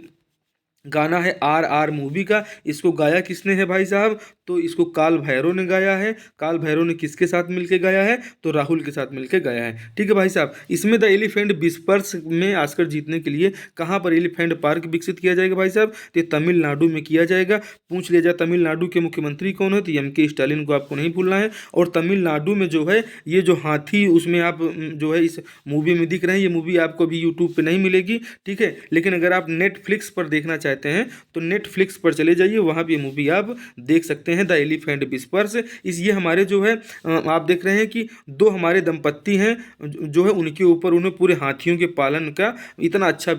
गाना है RR मूवी का। इसको गाया किसने है भाई साहब, तो इसको काल भैरव ने गाया है। काल भैरव ने किसके साथ मिलके गाया है, तो राहुल के साथ मिलके गाया है, ठीक है भाई साहब। इसमें द एलिफेंट विस्पर्स में ऑस्कर जीतने के लिए कहाँ पर एलिफेंट पार्क विकसित किया जाएगा भाई साहब, तो ये तमिलनाडु में किया जाएगा। पूछ लिया जाए तमिलनाडु के मुख्यमंत्री कौन है, तो MK स्टालिन को आपको नहीं भूलना है। और तमिलनाडु में जो है ये जो हाथी उसमें आप जो है इस मूवी में दिख रहे हैं, ये मूवी आपको अभी यूट्यूब पे नहीं मिलेगी, ठीक है। लेकिन अगर आप नेटफ्लिक्स पर देखना चाहते हैं तो नेटफ्लिक्स पर चले जाइए, वहाँ पे मूवी आप देख सकते हैं, द एलिफेंट विस्पर्स। इस ये हमारे जो है आप देख रहे हैं कि दो हमारे दंपत्ति हैं जो है उनके ऊपर उन्हें पूरे हाथियों के पालन का इतना अच्छा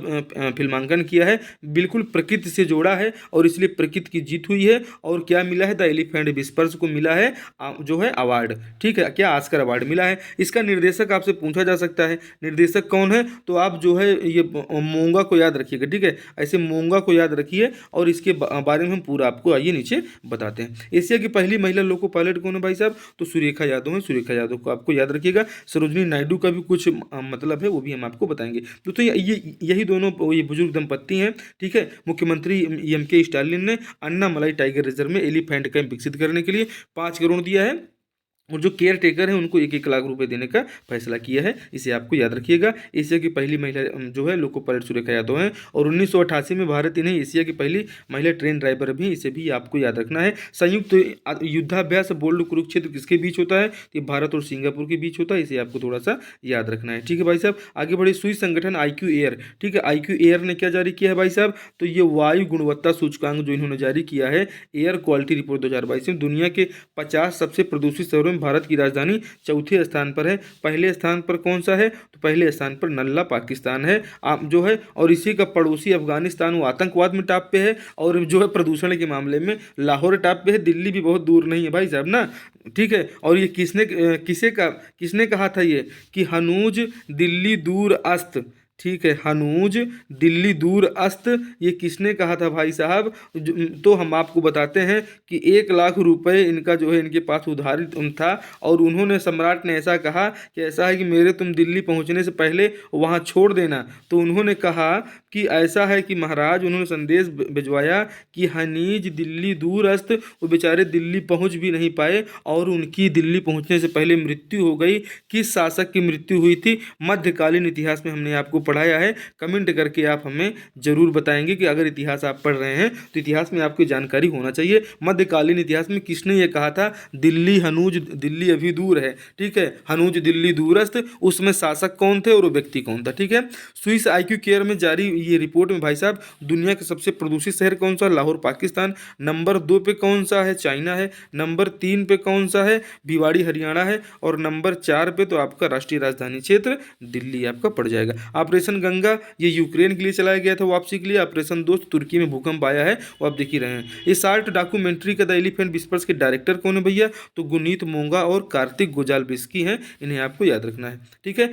फिल्मांकन किया है, बिल्कुल प्रकृति से जोड़ा है और इसलिए प्रकृति की जीत हुई है। और क्या मिला है, द एलिफेंट विस्पर्स को मिला है जो है अवार्ड, ठीक है, क्या ऑस्कर अवार्ड मिला है। इसका निर्देशक आपसे पूछा जा सकता है, निर्देशक कौन है, तो आप जो है ये मोंगा को याद रखिएगा, ठीक है, ऐसे मोंगा को याद रखिए और इसके बारे में हम पूरा आपको आइए नीचे बताते हैं। एशिया की पहली महिला लोको पायलट कौन है भाई साहब, तो सुरेखा यादव है। सुरेखा यादव को आपको याद रखिएगा। सरोजनी नायडू का भी कुछ मतलब है, वो भी हम आपको बताएंगे। तो यही दोनों ये बुजुर्ग दंपत्ति हैं, ठीक है। मुख्यमंत्री MK स्टालिन ने अन्नामलाई टाइगर रिजर्व में एलिफेंट कैंप विकसित करने के लिए 5 करोड़ दिया है और जो केयर टेकर है उनको 1-1 लाख रुपए देने का फैसला किया है, इसे आपको याद रखिएगा। एशिया की पहली महिला जो है लोको पायलट सुरेखा यादव है और 1988 में भारत इन्हें एशिया की पहली महिला ट्रेन ड्राइवर भी, इसे भी आपको याद रखना है। संयुक्त युद्धाभ्यास बोल्ड कुरुक्षेत्र किसके बीच होता है, तो भारत और सिंगापुर के बीच होता है, इसे आपको थोड़ा सा याद रखना है, ठीक है भाई साहब। आगे बढ़े, स्विस संगठन IQ एयर, ठीक है, IQ एयर ने क्या जारी किया है भाई साहब, तो ये वायु गुणवत्ता सूचकांक जो इन्होंने जारी किया है, एयर क्वालिटी रिपोर्ट 2022 में दुनिया के 50 सबसे प्रदूषित शहरों भारत की राजधानी चौथे स्थान पर है। पहले स्थान पर कौन सा है, तो पहले स्थान पर नल्ला पाकिस्तान है आप जो है, और इसी का पड़ोसी अफगानिस्तान वो आतंकवाद में टॉप पे है और जो है प्रदूषण के मामले में लाहौर टॉप पे है, दिल्ली भी बहुत दूर नहीं है भाई साहब ना, ठीक है। और ये किसने कहा था ये कि हनूज दिल्ली दूर अस्त, ठीक है, हनूज दिल्ली दूर अस्त, ये किसने कहा था भाई साहब, तो हम आपको बताते हैं कि 1 लाख रुपए इनका जो है इनके पास उधारित था और उन्होंने, सम्राट ने ऐसा कहा कि ऐसा है कि मेरे तुम दिल्ली पहुंचने से पहले वहां छोड़ देना, तो उन्होंने कहा कि ऐसा है कि महाराज, उन्होंने संदेश भिजवाया कि हनीज दिल्ली दूर अस्त, वो बेचारे दिल्ली पहुंच भी नहीं पाए और उनकी दिल्ली पहुंचने से पहले मृत्यु हो गई। किस शासक की मृत्यु हुई थी, मध्यकालीन इतिहास में हमने आपको पढ़ाया है, कमेंट करके आप हमें जरूर बताएंगे कि अगर इतिहास आप पढ़ रहे हैं तो इतिहास में आपकी जानकारी होना चाहिए। मध्यकालीन इतिहास में किसने ये कहा था, दिल्ली हनूज दिल्ली अभी दूर है, ठीक है, हनूज दिल्ली दूरस्थ, उसमें शासक कौन थे और वो व्यक्ति कौन था, ठीक है। स्विस IQ केयर में जारी ये रिपोर्ट में भाई साहब दुनिया का सबसे प्रदूषित शहर कौन सा, लाहौर पाकिस्तान। नंबर 2 पे कौन सा है, चाइना है। नंबर 3 पे कौन सा है, भिवाड़ी हरियाणा है। और नंबर 4 पे तो आपका राष्ट्रीय राजधानी क्षेत्र दिल्ली आपका पड़ जाएगा। ऑपरेशन गंगा ये यूक्रेन के लिए चलाया गया था वापसी के लिए। ऑपरेशन दोस्त तुर्की में भूकंप आया है, वो आप देख ही रहे हैं। ये शार्ट डॉक्यूमेंट्री का द एलिफेंट विस्पर्स के डायरेक्टर कौन है भैया, तो गुनीत मोंगा और कार्तिक गोजाल्बिस्की हैं, इन्हें आपको याद रखना है, ठीक है।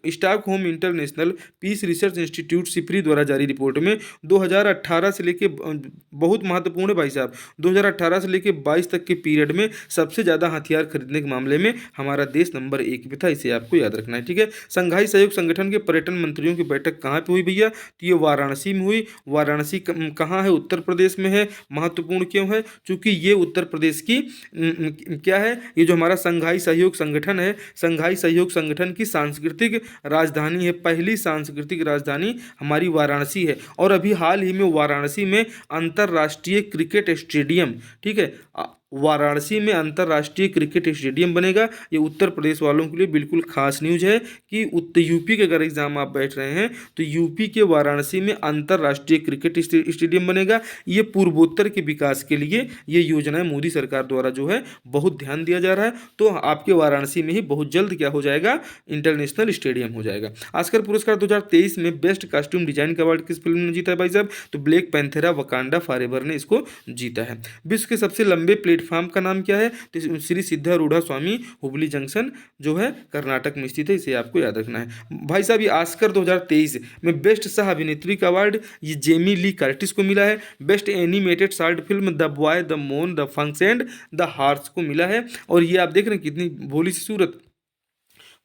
Stockholm international peace research institute SIPRI द्वारा जारी रिपोर्ट में 2018 से लेके, बहुत महत्वपूर्ण है भाई साहब, 2018 से लेके 22 तक के पीरियड में सबसे ज़्यादा हथियार खरीदने के मामले में हमारा देश नंबर 1 पे था, इसे आपको याद रखना है, ठीक है। संघाई सहयोग संगठन के पर्यटन मंत्रियों की बैठक कहाँ पे हुई भैया, तो ये वाराणसी में हुई। वाराणसी कहाँ है, उत्तर प्रदेश में है। महत्वपूर्ण क्यों है, क्योंकि ये उत्तर प्रदेश की क्या है, ये जो हमारा संघाई सहयोग संगठन है, संघाई सहयोग संगठन की सांस्कृतिक राजधानी है, पहली सांस्कृतिक राजधानी हमारी वाराणसी है। और अभी हाल ही में वाराणसी में अंतर्राष्ट्रीय क्रिकेट स्टेडियम, ठीक है, वाराणसी में अंतर्राष्ट्रीय क्रिकेट स्टेडियम बनेगा। ये उत्तर प्रदेश वालों के लिए बिल्कुल खास न्यूज है कि उत्तर यूपी के अगर एग्जाम आप बैठ रहे हैं तो यूपी के वाराणसी में अंतर्राष्ट्रीय क्रिकेट स्टेडियम बनेगा। ये पूर्वोत्तर के विकास के लिए ये योजनाएं मोदी सरकार द्वारा जो है बहुत ध्यान दिया जा रहा है। तो आपके वाराणसी में ही बहुत जल्द क्या हो जाएगा, इंटरनेशनल स्टेडियम हो जाएगा। ऑस्कर पुरस्कार 2023 में बेस्ट कॉस्ट्यूम डिजाइन का अवार्ड किस फिल्म ने जीता है भाई साहब, तो ब्लैक पैंथेरा वकांडा फॉरएवर ने इसको जीता है। विश्व के सबसे लंबे प्लेटफॉर्म का नाम क्या है, तो श्री सिद्धारूढ़ा स्वामी हुबली जंक्शन जो है कर्नाटक में स्थित है, इसे आपको याद रखना है भाई साहब। ये ऑस्कर 2023 में बेस्ट सह अभिनेत्री का अवार्ड ये जेमी ली कर्टिस को मिला है। Best animated short film the boy the mole the fox and the horse को मिला है। और ये आप देख रहे हैं कितनी भोली सी सूरत,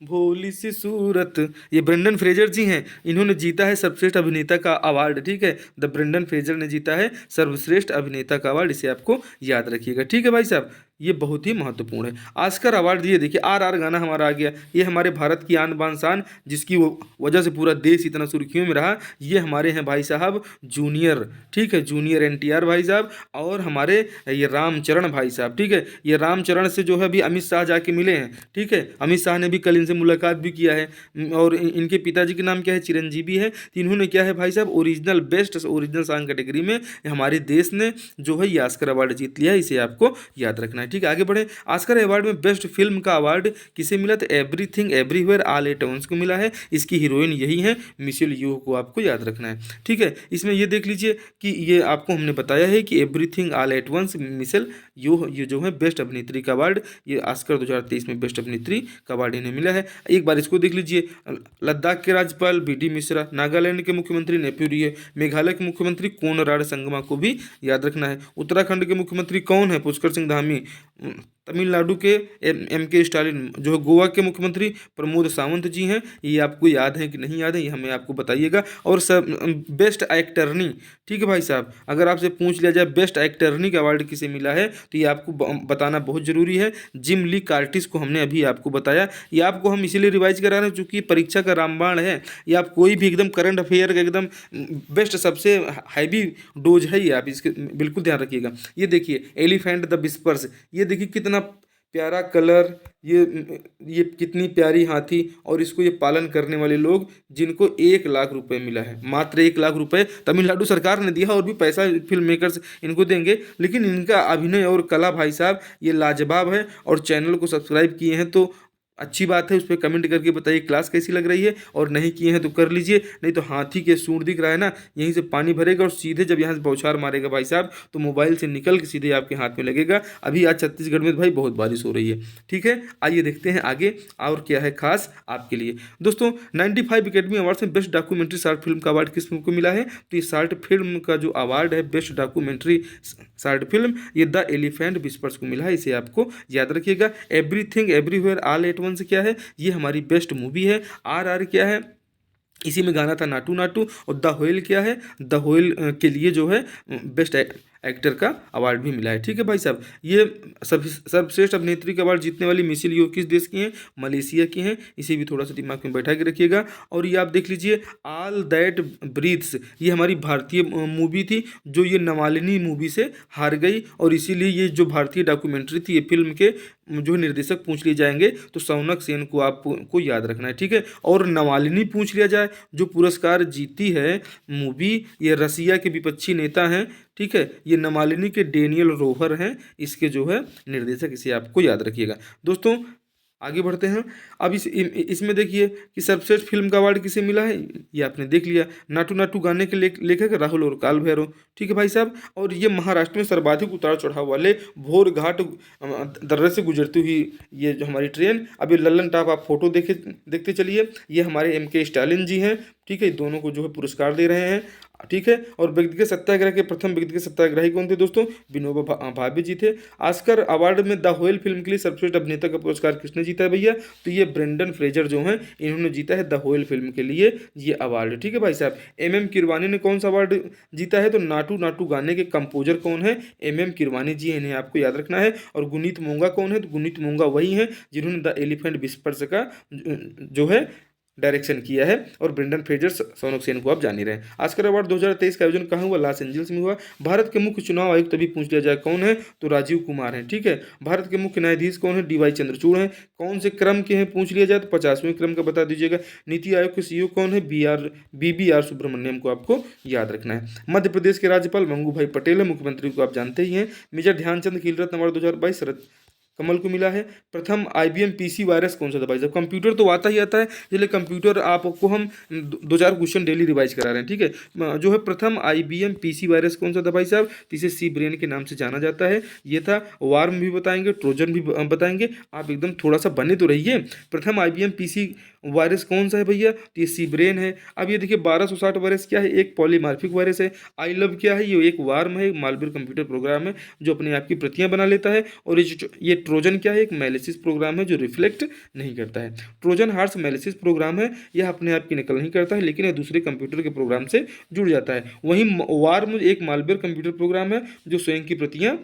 भोली सी सूरत, ये ब्रेंडन फ्रेजर जी हैं, इन्होंने जीता है सर्वश्रेष्ठ अभिनेता का अवार्ड। ठीक है, द ब्रेंडन फ्रेजर ने जीता है सर्वश्रेष्ठ अभिनेता का अवार्ड, इसे आपको याद रखिएगा। ठीक है भाई साहब, ये बहुत ही महत्वपूर्ण है। ऑस्कर अवार्ड ये देखिए, आर गाना हमारा आ गया, ये हमारे भारत की आन बान शान, जिसकी वो वजह से पूरा देश इतना सुर्खियों में रहा। ये हमारे हैं भाई साहब जूनियर, ठीक है, जूनियर एनटीआर भाई साहब, और हमारे ये रामचरण भाई साहब। ठीक है, ये रामचरण से जो है अभी अमित शाह जाके मिले हैं। ठीक है, अमित शाह ने भी कल इनसे मुलाकात भी किया है, और इनके पिताजी के नाम क्या है, चिरंजीवी है। तो इन्होंने क्या है भाई साहब, original best original song category में हमारे देश ने जो है ये ऑस्कर अवार्ड जीत लिया है, इसे आपको याद रखना है। ठीक है, आगे बढ़े। ऑस्कर अवार्ड में बेस्ट फिल्म का अवार्ड किसे मिला, तो everything everywhere all at once को मिला है। इसकी हीरोइन यही है मिशेल यूह को आपको याद रखना है। ठीक है, इसमें ये देख लीजिए कि ये आपको हमने बताया है कि everything all at once Michelle Yeoh ये जो है बेस्ट अभिनेत्री का अवार्ड, ये ऑस्कर 2023 में बेस्ट अभिनेत्री का अवार्ड इन्हें मिला है। एक बार इसको देख लीजिए, लद्दाख के राज्यपाल BD मिश्रा, नागालैंड के मुख्यमंत्री नेफ्यू रियो, मेघालय के मुख्यमंत्री कोनराड संगमा को भी याद रखना है। उत्तराखंड के मुख्यमंत्री कौन है, पुष्कर सिंह धामी। तमिलनाडु के MK स्टालिन, जो है गोवा के मुख्यमंत्री प्रमोद सावंत जी हैं। ये आपको याद है कि नहीं याद है, ये हमें आपको बताइएगा। और सब बेस्ट एक्टर्नी, ठीक है भाई साहब, अगर आपसे पूछ लिया जाए बेस्ट एक्टर्नी का अवार्ड किसे मिला है, तो ये आपको बताना बहुत जरूरी है। जिम ली कार्टिस को हमने अभी आपको बताया। ये आपको हम इसीलिए रिवाइज करा रहे हैं चूंकि परीक्षा का रामबाण है। ये आप कोई भी एकदम करंट अफेयर का एकदम बेस्ट सबसे हैवी डोज है, ये आप इसके बिल्कुल ध्यान रखिएगा। ये देखिए एलिफेंट द विस्पर्स, ये देखिए कितना प्यारा कलर, ये कितनी प्यारी हाथी, और इसको ये पालन करने वाले लोग जिनको 1 लाख रुपए मिला है, मात्र 1 लाख रुपए तमिलनाडु सरकार ने दिया, और भी पैसा फिल्म मेकर्स इनको देंगे। लेकिन इनका अभिनय और कला भाई साहब ये लाजवाब है। और चैनल को सब्सक्राइब किए हैं तो अच्छी बात है, उस पर कमेंट करके बताइए क्लास कैसी लग रही है, और नहीं किए हैं तो कर लीजिए। नहीं तो हाथी के सूंड दिख रहा है ना, यहीं से पानी भरेगा और सीधे जब यहाँ से बौछार मारेगा भाई साहब तो मोबाइल से निकल के सीधे आपके हाथ में लगेगा। अभी आज छत्तीसगढ़ में भाई बहुत बारिश हो रही है। ठीक है, आइए देखते हैं आगे और क्या है खास आपके लिए। दोस्तों 95 अकेडमी अवार्ड में बेस्ट डॉक्यूमेंट्री शॉर्ट फिल्म का अवार्ड किस फिल्म को मिला है, तो ये शॉर्ट फिल्म का जो अवार्ड है बेस्ट डॉक्यूमेंट्री शॉर्ट फिल्म, ये द एलिफेंट विस्पर्स को मिला है, इसे आपको याद रखिएगा। Everything everywhere all at once क्या है, ये हमारी बेस्ट मूवी है। RR क्या है, इसी में गाना था नाटू नाटू। और द व्हेल क्या है, द व्हेल के लिए जो है बेस्ट एक्टर का अवार्ड भी मिला है। ठीक है भाई साहब, ये सर्वश्रेष्ठ अभिनेत्री का अवार्ड जीतने वाली मिशेल यूह किस देश की हैं, मलेशिया की हैं, इसे भी थोड़ा सा दिमाग में बैठा के रखिएगा। और ये आप देख लीजिए ऑल दैट ब्रीथ्स, ये हमारी भारतीय मूवी थी जो ये नवालिनी मूवी से हार गई, और इसीलिए ये जो भारतीय डॉक्यूमेंट्री थी, ये फिल्म के जो निर्देशक पूछ लिए जाएंगे तो सौनक सेन को आपको याद रखना है। ठीक है, और नवालिनी पूछ लिया जाए, जो पुरस्कार जीती है मूवी, ये रसिया के विपक्षी नेता हैं। ठीक है, ये नमालिनी के डेनियल रोहर हैं इसके जो है निर्देशक, इसे आपको याद रखिएगा। दोस्तों आगे बढ़ते हैं। अब इसमें देखिए कि सर्वश्रेष्ठ फिल्म का अवार्ड किसे मिला है, ये आपने देख लिया, नाटू नाटू गाने के लेखक राहुल और काल भैरव। ठीक है भाई साहब, और ये महाराष्ट्र में सर्वाधिक उतार चढ़ाव वाले भोर घाट दर्रे से गुजरती हुई ये जो हमारी ट्रेन, अभी लल्लन टॉप आप फोटो देखते चलिए, ये हमारे MK स्टालिन जी हैं। ठीक है, दोनों को जो है पुरस्कार दे रहे हैं। ठीक है, और व्यक्तिगत सत्याग्रह के प्रथम व्यक्तिगत सत्याग्रही कौन थे दोस्तों, विनोबा भावे जी थे। ऑस्कर अवार्ड में द व्हेल फिल्म के लिए सर्वश्रेष्ठ अभिनेता का पुरस्कार किसने जीता है भैया, तो ये ब्रेंडन फ्रेजर जो हैं इन्होंने जीता है द व्हेल फिल्म के लिए ये अवार्ड। ठीक है भाई साहब, MM किरवानी ने कौन सा अवार्ड जीता है, तो नाटू नाटू गाने के कंपोजर कौन है, MM किरवानी जी, इन्हें आपको याद रखना है। और गुनीत मोंगा कौन है, तो गुनीत मोंगा वही हैं जिन्होंने द एलिफेंट विस्पर्स का जो है डायरेक्शन किया है, और ब्रेंडन फ्रेजर, शॉन ऑफ सेन को आप जान ही रहे हैं। ऑस्कर अवार्ड 2023 का आयोजन कहाँ हुआ? लॉस एंजल्स में हुआ। भारत के मुख्य चुनाव आयुक्त तभी पूछ लिया जाए कौन है, तो राजीव कुमार हैं, ठीक है। भारत के मुख्य न्यायाधीश कौन है? डीवाई चंद्रचूड़ हैं। कौन से क्रम के हैं पूछ लिया जाए तो 50वें क्रम का बता दीजिएगा। नीति आयोग के सीईओ कौन है? BR सुब्रमण्यम को आपको याद रखना है। मध्य प्रदेश के राज्यपाल मंगू भाई पटेल है, मुख्यमंत्री को आप जानते ही हैं। मेजर ध्यानचंद खेल रत्न अवार्ड 2022 शरद कमल को मिला है। प्रथम IBM PC वायरस कौन सा था भाई साहब? कंप्यूटर तो आता ही आता है, इसलिए कंप्यूटर आपको हम दो चार क्वेश्चन डेली रिवाइज करा रहे हैं, ठीक है। जो है प्रथम IBM PC वायरस कौन सा था भाई साहब? तो इसे सी ब्रेन के नाम से जाना जाता है। ये था। वार्म भी बताएंगे, ट्रोजन भी बताएंगे। आप एकदम थोड़ा सा बने तो रहिए। प्रथम IBM PC वायरस कौन सा है भैया? तो ये सी ब्रेन है। अब ये देखिए 1260 वायरस क्या है? एक पॉलीमार्फिक वायरस है। आई लव क्या है? ये एक वार्म है, मालवेयर कंप्यूटर प्रोग्राम है जो अपने आप की प्रतियां बना लेता है। और ये ट्रोजन क्या है? एक मैलिसिस प्रोग्राम है जो रिफ्लेक्ट नहीं करता है। ट्रोजन हार्स मैलिसिस प्रोग्राम है, यह अपने आप की नकल नहीं करता है, लेकिन यह दूसरे कंप्यूटर के प्रोग्राम से जुड़ जाता है। वहीं वार्म एक मालवेयर कंप्यूटर प्रोग्राम है जो स्वयं की प्रतियां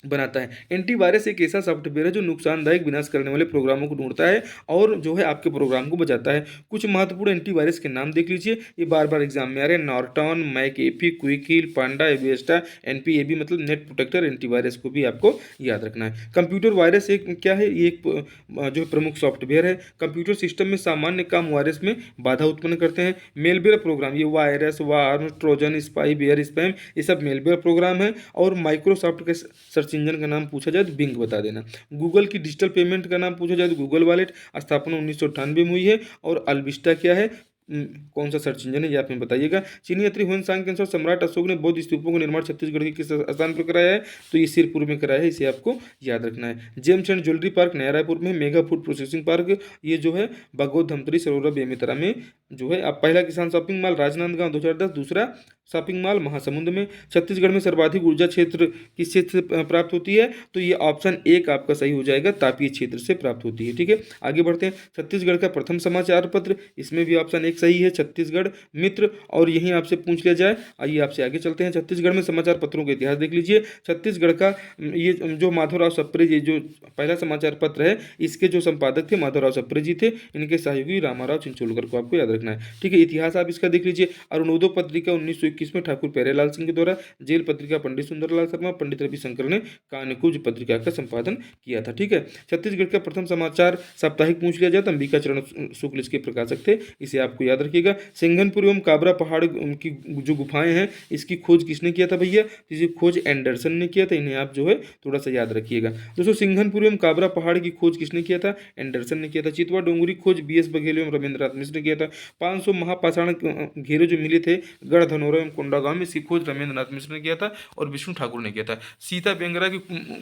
बनाता है। एंटीवायरस एक ऐसा सॉफ्टवेयर है जो नुकसानदायक विनाश करने वाले प्रोग्रामों को ढूंढता है और जो है आपके प्रोग्राम को बचाता है। कुछ महत्वपूर्ण एंटीवायरस के नाम देख लीजिए, ये बार बार एग्जाम में आ रहे हैं। नॉर्टन, मैकएफी, क्विकहिल, पांडा, एविस्टा, NPAB मतलब नेट प्रोटेक्टर एंटीवायरस को भी आपको याद रखना है। कंप्यूटर वायरस एक क्या है? ये एक जो प्रमुख सॉफ्टवेयर है। कंप्यूटर सिस्टम में सामान्य काम वायरस में बाधा उत्पन्न करते हैं। मेलवेयर प्रोग्राम, ये virus, warm, Trojan, spyware, spam, ये सब मेलवेयर प्रोग्राम है। और माइक्रोसॉफ्ट के सर्च इंजन का नाम पूछा जाए तो बिंग बता देना। गूगल की डिजिटल पेमेंट का नाम पूछा जाए तो गूगल वॉलेट, स्थापना 1998 में हुई है। और अल्बिस्टा क्या है? कौन सा सर्च इंजन है ये आप हमें बताइएगा। चीनी यात्री हुएन सांग के अनुसार सम्राट अशोक ने बौद्ध स्तूपों का निर्माण छत्तीसगढ़ के किस स्थान पर कराया है? तो ये सिरपुर में कराया है, इसे आपको याद रखना है। जेम्स एंड ज्वेलरी पार्क नया रायपुर में, मेगा फूड प्रोसेसिंग पार्क ये जो है बगोद धमतरी सरोवरा बेमेतरा में जो है। अब पहला किसान शॉपिंग मॉल राजनांदगांव 2010, दूसरा शॉपिंग मॉल महासमुंद में। छत्तीसगढ़ में सर्वाधिक ऊर्जा क्षेत्र किस क्षेत्र से प्राप्त होती है? तो ये ऑप्शन 1 आपका सही हो जाएगा, तापीय क्षेत्र से प्राप्त होती है, ठीक है। आगे बढ़ते हैं। छत्तीसगढ़ का प्रथम समाचार पत्र, इसमें भी ऑप्शन 1 सही है, छत्तीसगढ़ मित्र। और यहीं आपसे पूछ लिया जाए, आइए आपसे आगे चलते हैं। छत्तीसगढ़ में समाचार पत्रों का इतिहास देख लीजिए। छत्तीसगढ़ का ये जो माधवराव सप्रे, ये जो पहला समाचार पत्र है, इसके जो संपादक थे माधवराव सप्रे जी थे, इनके सहयोगी रामाराव चिंचोलकर को आपको याद रखना है, ठीक है। इतिहास आप इसका देख लीजिए। अरुणोदय पत्रिका 1921 में ठाकुर प्यारेलाल सिंह के द्वारा, जेल पत्रिका पंडित सुंदरलाल शर्मा, पंडित रविशंकर ने कान्यकुब्ज पत्रिका का संपादन किया था, ठीक है। छत्तीसगढ़ का प्रथम समाचार साप्ताहिक पूछ लिया जाए तो अंबिका चरण शुक्ल इसके प्रकाशक थे, इसे आपको याद रखिएगा। सिंघनपुर एवं काबरा पहाड़ की जो गुफाएं हैं, इसकी खोज किसने किया था भैया? इसी खोज एंडरसन ने किया था, इन्हें आप जो है थोड़ा सा याद रखिएगा। दोस्तों सिंघनपुर एवं काबरा पहाड़ की खोज किसने किया था? एंडरसन ने किया था। चितवा डोंगरी खोज BS बघेल एवं रविंद्रनाथ मिश्र ने किया था। 500 महापाषाण घेरे जो मिले थे गढ़धनौरा एवं कोंडागांव में, इसकी खोज रविंद्रनाथ मिश्र ने किया था और विष्णु ठाकुर ने किया था। सीता बेंगरा की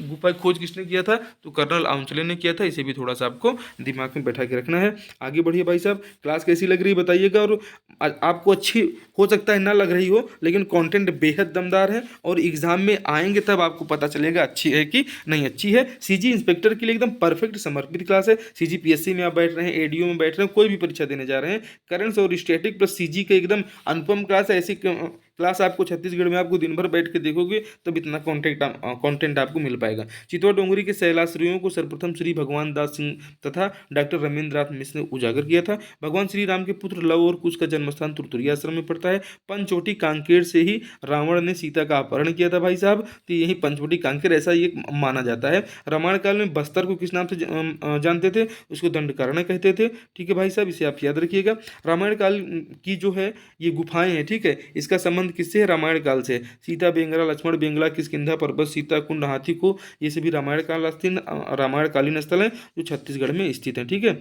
गुफा खोज किसने किया था? तो कर्नल आउंचले ने किया था, इसे भी थोड़ा सा आपको दिमाग में बैठा के रखना है। आगे बढ़िए भाई साहब, क्लास कैसी लग रही है बताइएगा। और आपको अच्छी हो सकता है ना लग रही हो, लेकिन कंटेंट बेहद दमदार है और एग्जाम में आएंगे तब आपको पता चलेगा अच्छी है कि नहीं अच्छी है। CG इंस्पेक्टर के लिए एकदम परफेक्ट समर्पित क्लास है। CGPSC में आप बैठ रहे हैं, ADO में बैठ रहे हैं, कोई भी परीक्षा देने जा रहे हैं, करंट्स और स्टैटिक प्लस CG का एकदम अनुपम क्लास है। ऐसी क्लास आपको छत्तीसगढ़ में आपको दिन भर बैठ के देखोगे तब इतना कंटेंट आपको मिल पाएगा। चितौड़ डोंगरी के शैलाश्रियों को सर्वप्रथम श्री भगवान दास सिंह तथा डॉक्टर रविंद्रनाथ मिश्र ने उजागर किया था। भगवान श्री राम के पुत्र लव और कुश का जन्मस्थान तुरतुरिया आश्रम में पड़ता है। पंचवटी कांकेर से ही रावण ने सीता का अपहरण किया था भाई साहब, तो यही पंचवटी कांकेर ऐसा ये माना जाता है। रामायण काल में बस्तर को किस नाम से जानते थे? उसको दंडकारण्य कहते थे, ठीक है भाई साहब, इसे आप याद रखिएगा। रामायण काल की जो है ये गुफाएं हैं, ठीक है, इसका संबंध किससे है? रामायण काल से। सीता बेंगरा, लक्ष्मण बेंगला, किष्किंधा पर्वत, सीता कुंड, हाथी को, ये सभी रामायण रामायणकालीन स्थल हैं जो छत्तीसगढ़ में स्थित हैं, ठीक है।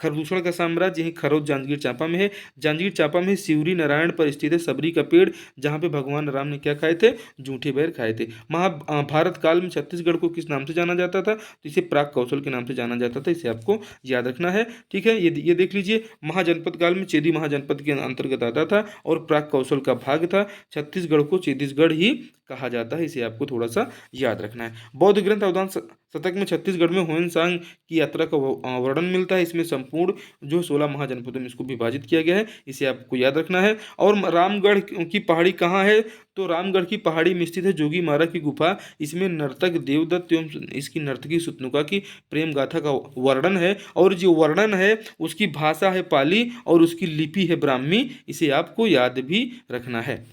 खरदूषण का साम्राज्य यही खरोद जांजगीर चांपा में है। जांजगीर चांपा में शिवरी नारायण पर स्थित है सबरी का पेड़, जहाँ पे भगवान राम ने क्या खाए थे? जूठे बैर खाए थे। महाभारत काल में छत्तीसगढ़ को किस नाम से जाना जाता था? तो इसे प्राग कौशल के नाम से जाना जाता था, इसे आपको याद रखना है, ठीक है। ये देख लीजिए, महाजनपद काल में चेदी महाजनपद के अंतर्गत आता था और प्राग कौशल का भाग था। छत्तीसगढ़ को छत्तीसगढ़ ही कहा जाता है। इसे आपको थोड़ा सा याद रखना है। बौद्ध ग्रंथ अवधान शतक में छत्तीसगढ़ में हुएनसांग की यात्रा का वर्णन मिलता है। इसमें संपूर्ण जो 16 महाजनपदों में इसको विभाजित किया गया है। इसे आपको याद रखना है। और रामगढ़ की पहाड़ी कहाँ है? तो रामगढ़ की पहाड़ी में स्थित है जोगी मारा की गुफा। इसमें नर्तक देवदत्त एवं इसकी नर्तकी सुतनुका की प्रेम गाथा का वर्णन है। और जो वर्णन है उसकी भाषा है पाली और उसकी लिपि है ब्राह्मी। इसे आपको याद भी रखना है।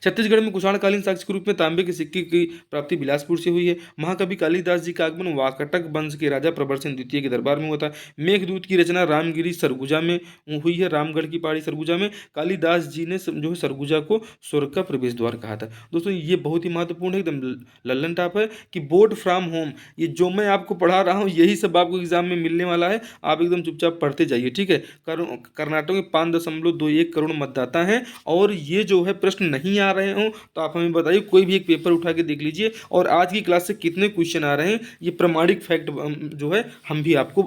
छत्तीसगढ़ में कुषाणकालीन साक्ष्य के रूप में तांबे के सिक्के की प्राप्ति बिलासपुर से हुई है। महाकवि कालिदास जी का आगमन वाकटक वंश के राजा प्रबलसेन द्वितीय के दरबार में हुआ था। मेघदूत की रचना रामगिरी सरगुजा में हुई है। रामगढ़ की पहाड़ी सरगुजा में कालिदास जी ने जो है सरगुजा को स्वर्ग का प्रवेश द्वार कहा था। दोस्तों ये बहुत ही महत्वपूर्ण है, एकदम लल्लन टाप है कि बोर्ड फ्रॉम होम, ये जो मैं आपको पढ़ा रहा हूँ यही सब आपको एग्जाम में मिलने वाला है। आप एकदम चुपचाप पढ़ते जाइए, ठीक है। कर्नाटक में 5.21 करोड़ मतदाता हैं और ये जो है प्रश्न नहीं आ रहे हों तो आप हमें बताइए, कोई भी एक पेपर उठा के देख लीजिए और आज की क्लास से कितने क्वेश्चन आ रहे हैं, ये प्रमाणिक फैक्ट जो है हम भी आपको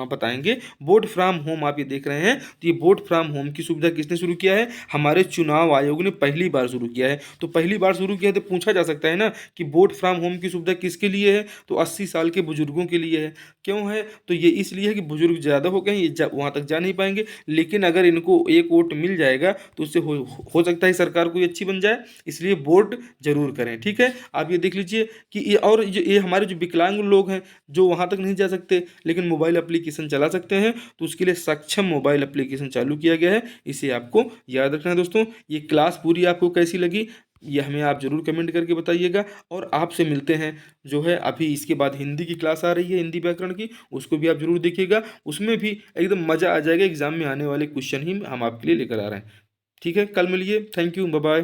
बताएंगे। बोर्ड फ्रॉम होम आप ये देख रहे हैं, तो ये बोर्ड फ्रॉम होम की सुविधा किसने शुरू किया है? हमारे चुनाव आयोग ने पहली बार शुरू किया है। तो पहली बार शुरू किया है तो पूछा जा सकता है ना कि बोर्ड फ्रॉम होम की सुविधा किसके लिए है? तो 80 साल के बुजुर्गों के लिए है। क्यों है? तो ये इसलिए है कि बुजुर्ग ज़्यादा हो गए हैं, ये वहाँ तक जा नहीं पाएंगे, लेकिन अगर इनको एक वोट मिल जाएगा तो उससे हो सकता है सरकार कोई अच्छी बन जाए, इसलिए वोट जरूर करें, ठीक है। आप ये देख लीजिए कि ये और ये हमारे जो विकलांग लोग हैं जो वहाँ तक नहीं जा सकते लेकिन मोबाइल एप्लीकेशन चला सकते हैं, तो उसके लिए सक्षम मोबाइल एप्लीकेशन चालू किया गया है। इसे आपको याद रखना है। दोस्तों ये क्लास पूरी आपको कैसी लगी ये हमें आप ज़रूर कमेंट करके बताइएगा। और आपसे मिलते हैं जो है अभी इसके बाद हिंदी की क्लास आ रही है, हिंदी व्याकरण की, उसको भी आप जरूर देखिएगा। उसमें भी एकदम मज़ा आ जाएगा, एग्जाम में आने वाले क्वेश्चन ही हम आपके लिए लेकर आ रहे हैं, ठीक है। कल मिलिए, थैंक यू, बाय बाय।